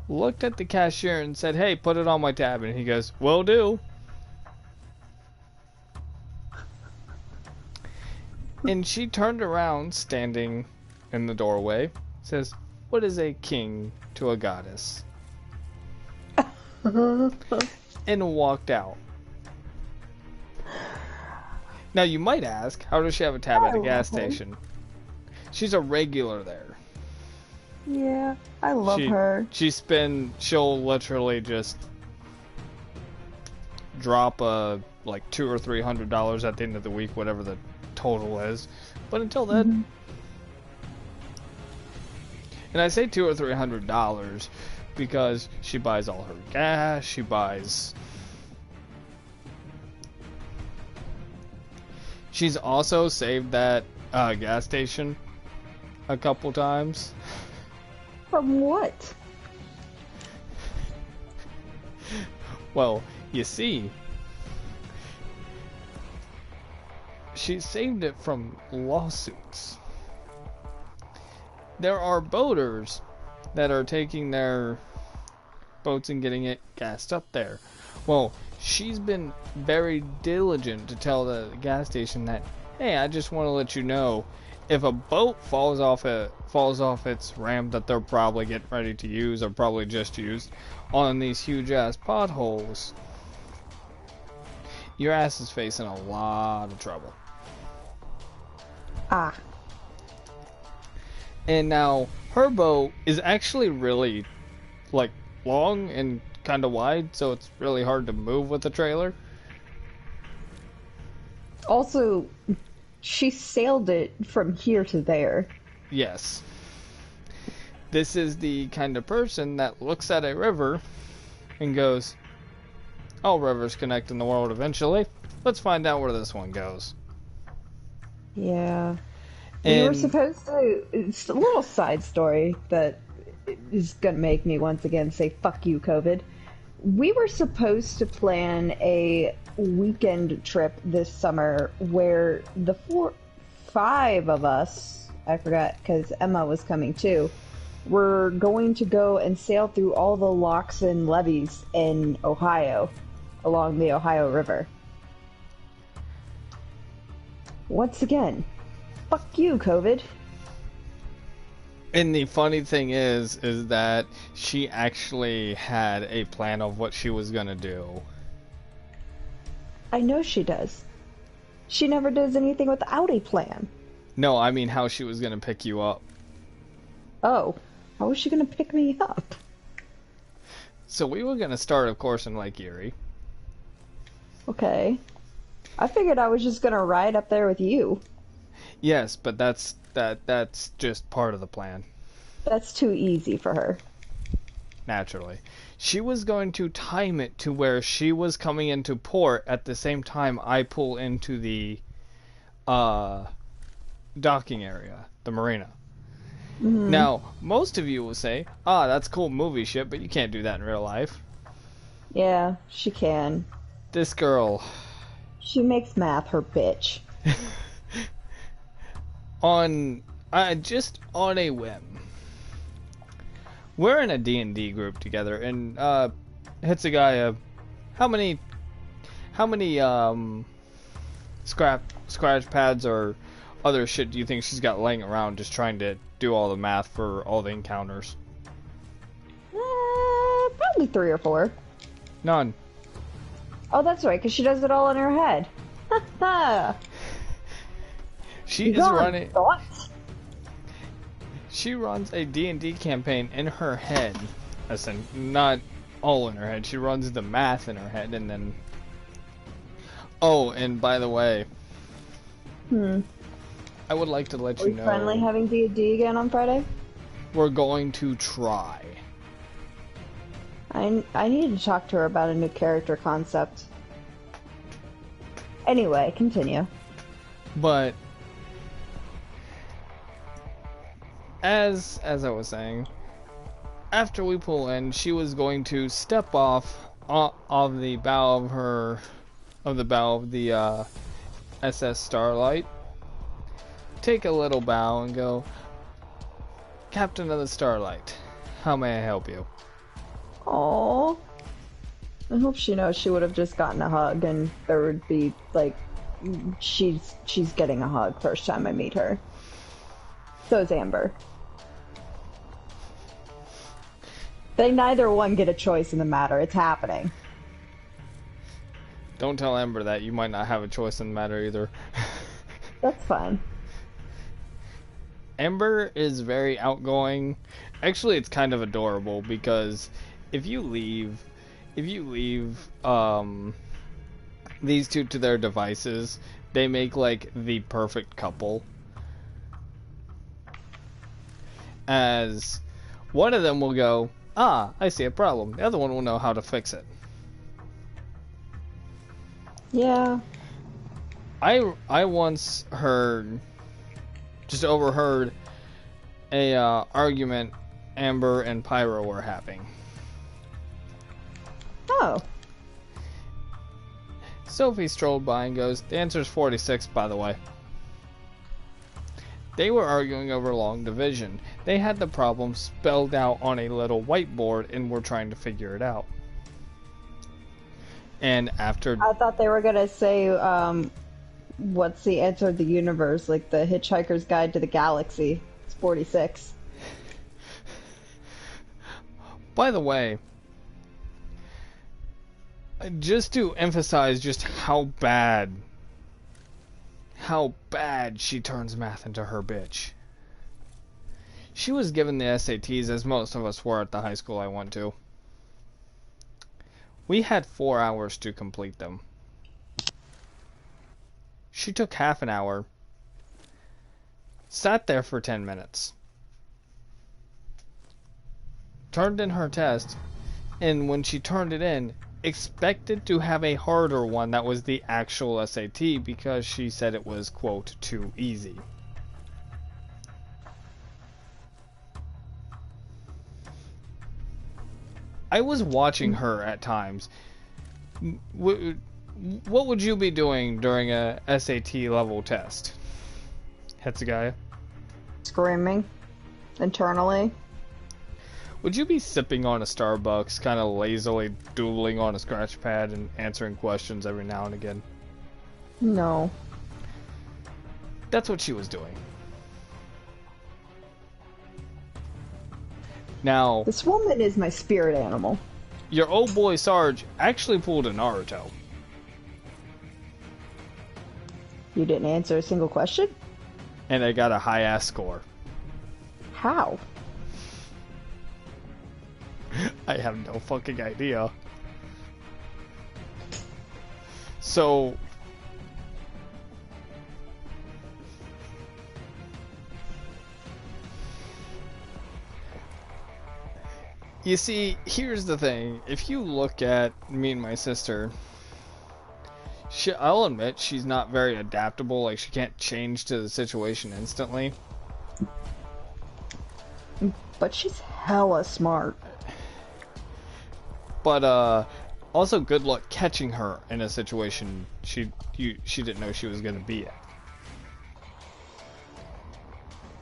looked at the cashier and said, hey, put it on my tab. And he goes, will do. And she turned around, standing in the doorway, says, what is a king to a goddess? And walked out. Now you might ask, how does she have a tab at a gas station? She's a regular there. Yeah, I love her. She'll literally just drop like $200 or $300 at the end of the week, whatever the total is. But until then, and I say $200 or $300 because she buys all her gas. She's also saved that gas station a couple times. From what? Well, you see, she saved it from lawsuits. There are boaters that are taking their boats and getting it gassed up there. Well, she's been very diligent to tell the gas station that, hey, I just want to let you know, if a boat falls off its ramp that they're probably getting ready to use or probably just used on these huge ass potholes, your ass is facing a lot of trouble. Ah. And now her boat is actually really like long and kind of wide, so it's really hard to move with the trailer. Also, she sailed it from here to there. Yes. This is the kind of person that looks at a river and goes, all rivers connect in the world eventually. Let's find out where this one goes. Yeah. And We were supposed to... It's a little side story that is going to make me once again say, fuck you, COVID. We were supposed to plan a weekend trip this summer where the 5 of us, I forgot because Emma was coming too, were going to go and sail through all the locks and levees in Ohio, along the Ohio River. Once again, fuck you, COVID. And the funny thing is that she actually had a plan of what she was gonna do. I know she does. She never does anything without a plan. No, I mean how she was gonna pick you up. Oh, how was she gonna pick me up? So we were gonna start, of course, in Lake Erie. Okay. I figured I was just gonna ride up there with you. Yes, but that's just part of the plan. That's too easy for her. Naturally. She was going to time it to where she was coming into port at the same time I pull into the docking area, the marina. Mm-hmm. Now, most of you will say, that's cool movie shit, but you can't do that in real life. Yeah, she can. This girl... She makes math her bitch. Just on a whim. We're in a D&D group together, and Hitsugaya, how many scratch pads or other shit do you think she's got laying around just trying to do all the math for all the encounters? Probably 3 or 4. None. Oh, that's right, because she does it all in her head. She is running... She runs a D&D campaign in her head. Listen, not all in her head. She runs the math in her head, and then... Oh, and by the way... I would like to let you know... Are we finally having D&D again on Friday? We're going to try. I need to talk to her about a new character concept. Anyway, continue. But... As I was saying, after we pull in, she was going to step off of the bow of the SS Starlight, take a little bow and go, Captain of the Starlight, how may I help you? Aww. I hope she knows she would have just gotten a hug and there would be, like, she's getting a hug first time I meet her. So is Amber. They neither one get a choice in the matter. It's happening. Don't tell Amber that. You might not have a choice in the matter either. That's fine. Amber is very outgoing. Actually, it's kind of adorable because if you leave these two to their devices, they make like the perfect couple. As one of them will go, I see a problem. The other one will know how to fix it. Yeah. I once overheard a argument Amber and Pyro were having. Oh. Sophie strolled by and goes, the answer is 46, by the way. They were arguing over long division. They had the problem spelled out on a little whiteboard and were trying to figure it out. And after... I thought they were gonna say, what's the answer of the universe? Like the Hitchhiker's Guide to the Galaxy. It's 46. By the way, just to emphasize just how bad she turns math into her bitch. She was given the SATs, as most of us were at the high school I went to. We had 4 hours to complete them. She took half an hour, sat there for 10 minutes, turned in her test, and when she turned it in, expected to have a harder one that was the actual SAT because she said it was, quote, too easy. I was watching her at times. What would you be doing during a SAT level test, Hetsugaya? Screaming internally. Would you be sipping on a Starbucks, kind of lazily doodling on a scratch pad and answering questions every now and again? No. That's what she was doing. Now, This woman is my spirit animal. your old boy Sarge actually pulled a Naruto. You didn't answer a single question? And I got a high-ass score. How? I have no fucking idea. So... You see, here's the thing. If you look at me and my sister, I'll admit she's not very adaptable. Like, she can't change to the situation instantly. But she's hella smart. But, also good luck catching her in a situation she didn't know she was going to be in.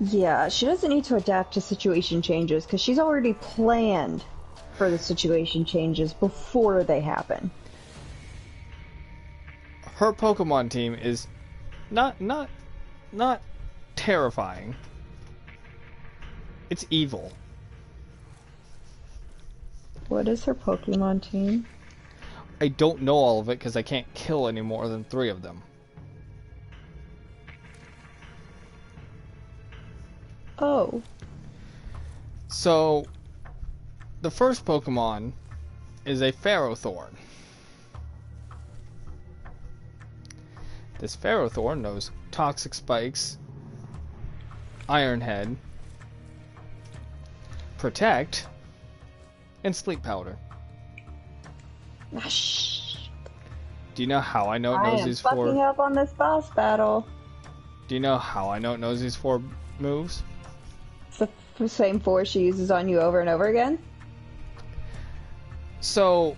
Yeah, she doesn't need to adapt to situation changes because she's already planned for the situation changes before they happen. Her Pokemon team is not terrifying. It's evil. What is her Pokemon team? I don't know all of it because I can't kill any more than 3 of them. Oh. So, the first Pokemon is a Ferrothorn. This Ferrothorn knows Toxic Spikes, Iron Head, Protect, and Sleep Powder. Ah, shh. Do you know how I know it I knows am these fucking 4? up on this boss battle. Do you know how I know it knows these 4 moves? It's the same 4 she uses on you over and over again? So,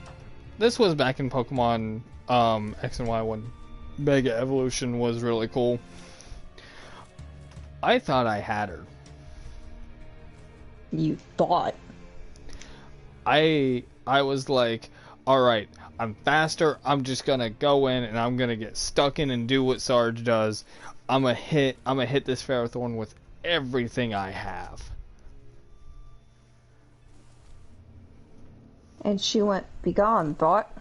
this was back in Pokemon X and Y when Mega Evolution was really cool. I thought I had her. You thought. I was like, alright, I'm faster, I'm just gonna go in and I'm gonna get stuck in and do what Sarge does. I'm gonna hit this Ferrothorn with everything I have. And she went, "Begone, thought."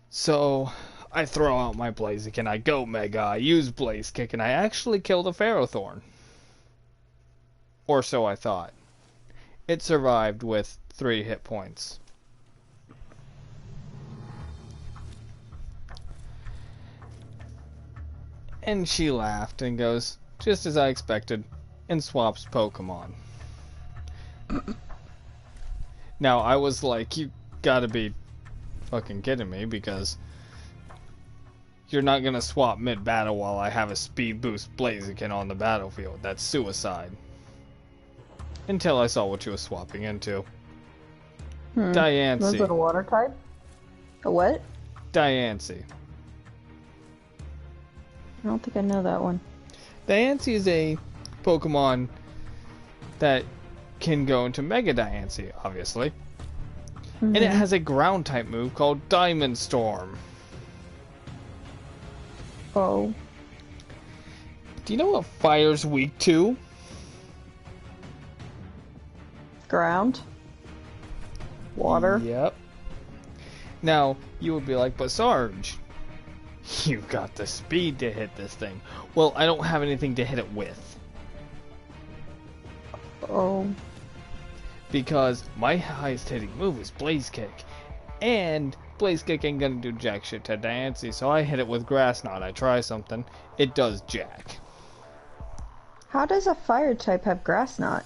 So, I throw out my Blaziken, I go Mega, I use Blaze Kick, and I actually kill the Ferrothorn. Or so I thought. It survived with 3 hit points. And she laughed and goes, just as I expected, and swaps Pokemon. Now, I was like, you gotta be fucking kidding me, because you're not gonna swap mid-battle while I have a speed boost Blaziken on the battlefield. That's suicide. Until I saw what she was swapping into. Diancie. Was it a water type? A what? Diancie. I don't think I know that one. Diancie is a Pokemon that can go into Mega Diancie, obviously. And it has a ground type move called Diamond Storm. Oh. Do you know what fire's weak to? Ground. Water. Yep. Now, you would be like, but Sarge, you've got the speed to hit this thing. Well, I don't have anything to hit it with. Oh. Because my highest hitting move is Blaze Kick. And Blaze Kick ain't gonna do jack shit to Diancie, so I hit it with Grass Knot. I try something. It does jack. How does a fire type have grass knot?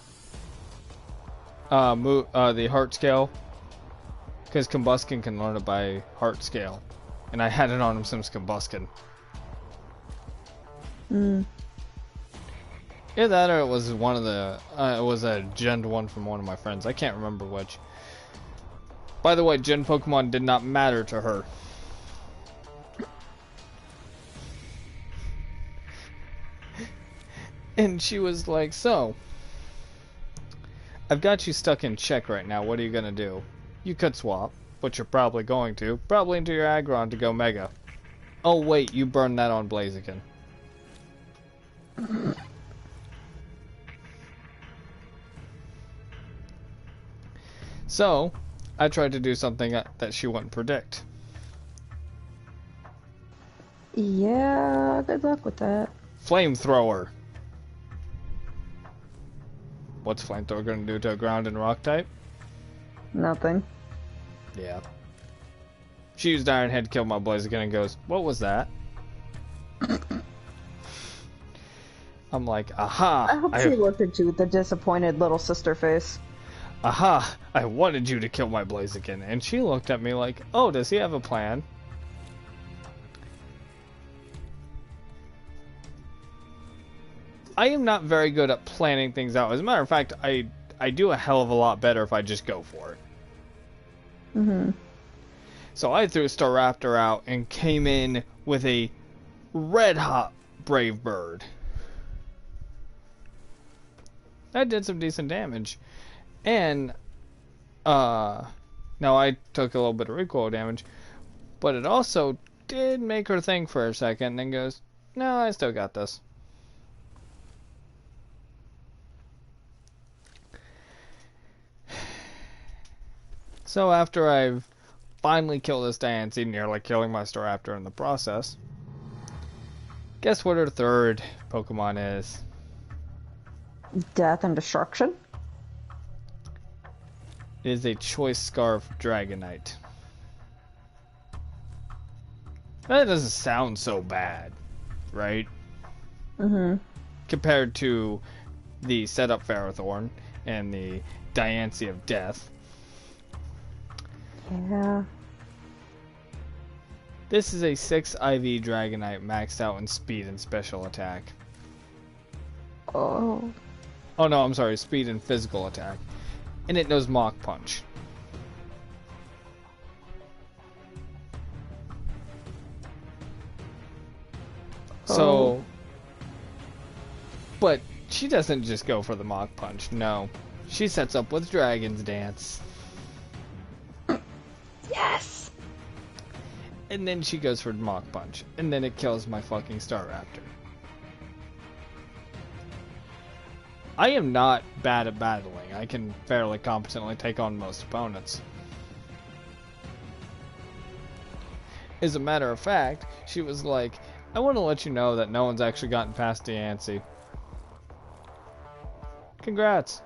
The heart scale. Because Combuskin can learn it by heart scale. And I had it on him since Combuskin. Hmm. Either that or it was one of the... it was a Gen 1 from one of my friends. I can't remember which. By the way, Gen Pokemon did not matter to her. And she was like, so... I've got you stuck in check right now. What are you gonna do? You could swap, which you're probably going to. Probably into your Aggron to go Mega. Oh wait, you burned that on Blaziken. So, I tried to do something that she wouldn't predict. Yeah, good luck with that. Flamethrower. What's Flamethrower gonna do to a ground and rock type? Nothing. Yeah. She used Iron Head to kill my Blaziken and goes, what was that? I'm like, aha! I hope she looked at you with a disappointed little sister face. Aha! I wanted you to kill my Blaziken. And she looked at me like, oh, does he have a plan? I am not very good at planning things out. As a matter of fact, I do a hell of a lot better if I just go for it. Mm-hmm. So I threw Staraptor out and came in with a red-hot Brave Bird. That did some decent damage. And, now I took a little bit of recoil damage, but it also did make her think for a second and then goes, no, I still got this. So after I've finally killed this Diancie, nearly killing my Staraptor in the process, guess what her third Pokemon is? Death and destruction? It is a Choice Scarf Dragonite. That doesn't sound so bad, right? Mm-hmm. Compared to the setup Ferrothorn and the Diancie of Death. Yeah. This is a 6 IV Dragonite maxed out in speed and special attack. Oh. Oh no, I'm sorry, speed and physical attack. And it knows Mach Punch. So, but she doesn't just go for the Mach Punch, no. She sets up with Dragon's Dance. Yes! And then she goes for Mach Punch. And then it kills my fucking Staraptor. I am not bad at battling. I can fairly competently take on most opponents. As a matter of fact, she was like, I want to let you know that no one's actually gotten past Diancie. Congrats.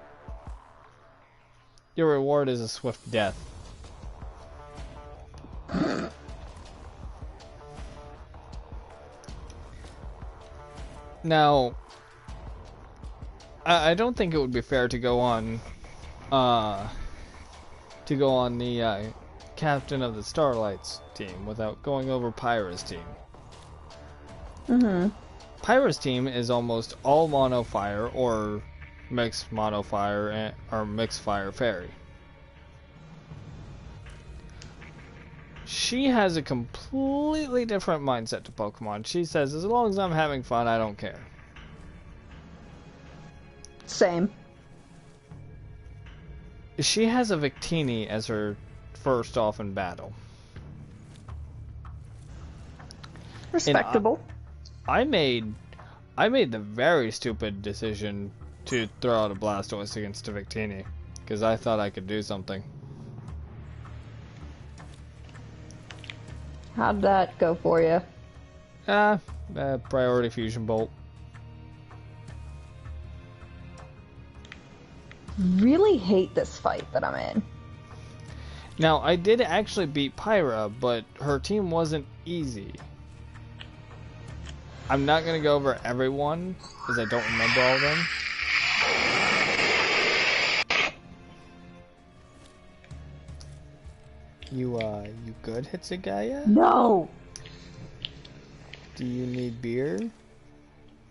Your reward is a swift death. Now, I don't think it would be fair to go on the captain of the Starlights team without going over Pyra's team. Mm-hmm. Pyra's team is almost all mono fire or mixed mono fire or mixed fire fairy. She has a completely different mindset to Pokemon. She says, as long as I'm having fun, I don't care. Same. She has a Victini as her first off in battle. Respectable. I made the very stupid decision to throw out a Blastoise against a Victini, because I thought I could do something. How'd that go for you? Priority Fusion Bolt. Really hate this fight that I'm in. Now, I did actually beat Pyra, but her team wasn't easy. I'm not gonna go over everyone, because I don't remember all of them. You good, Hitsugaya? No! Do you need beer?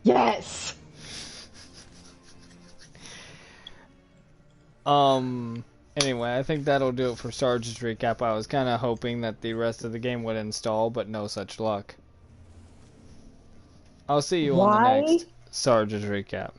Yes! Anyway, I think that'll do it for Sarge's recap. I was kind of hoping that the rest of the game would install, but no such luck. I'll see you on the next Sarge's recap.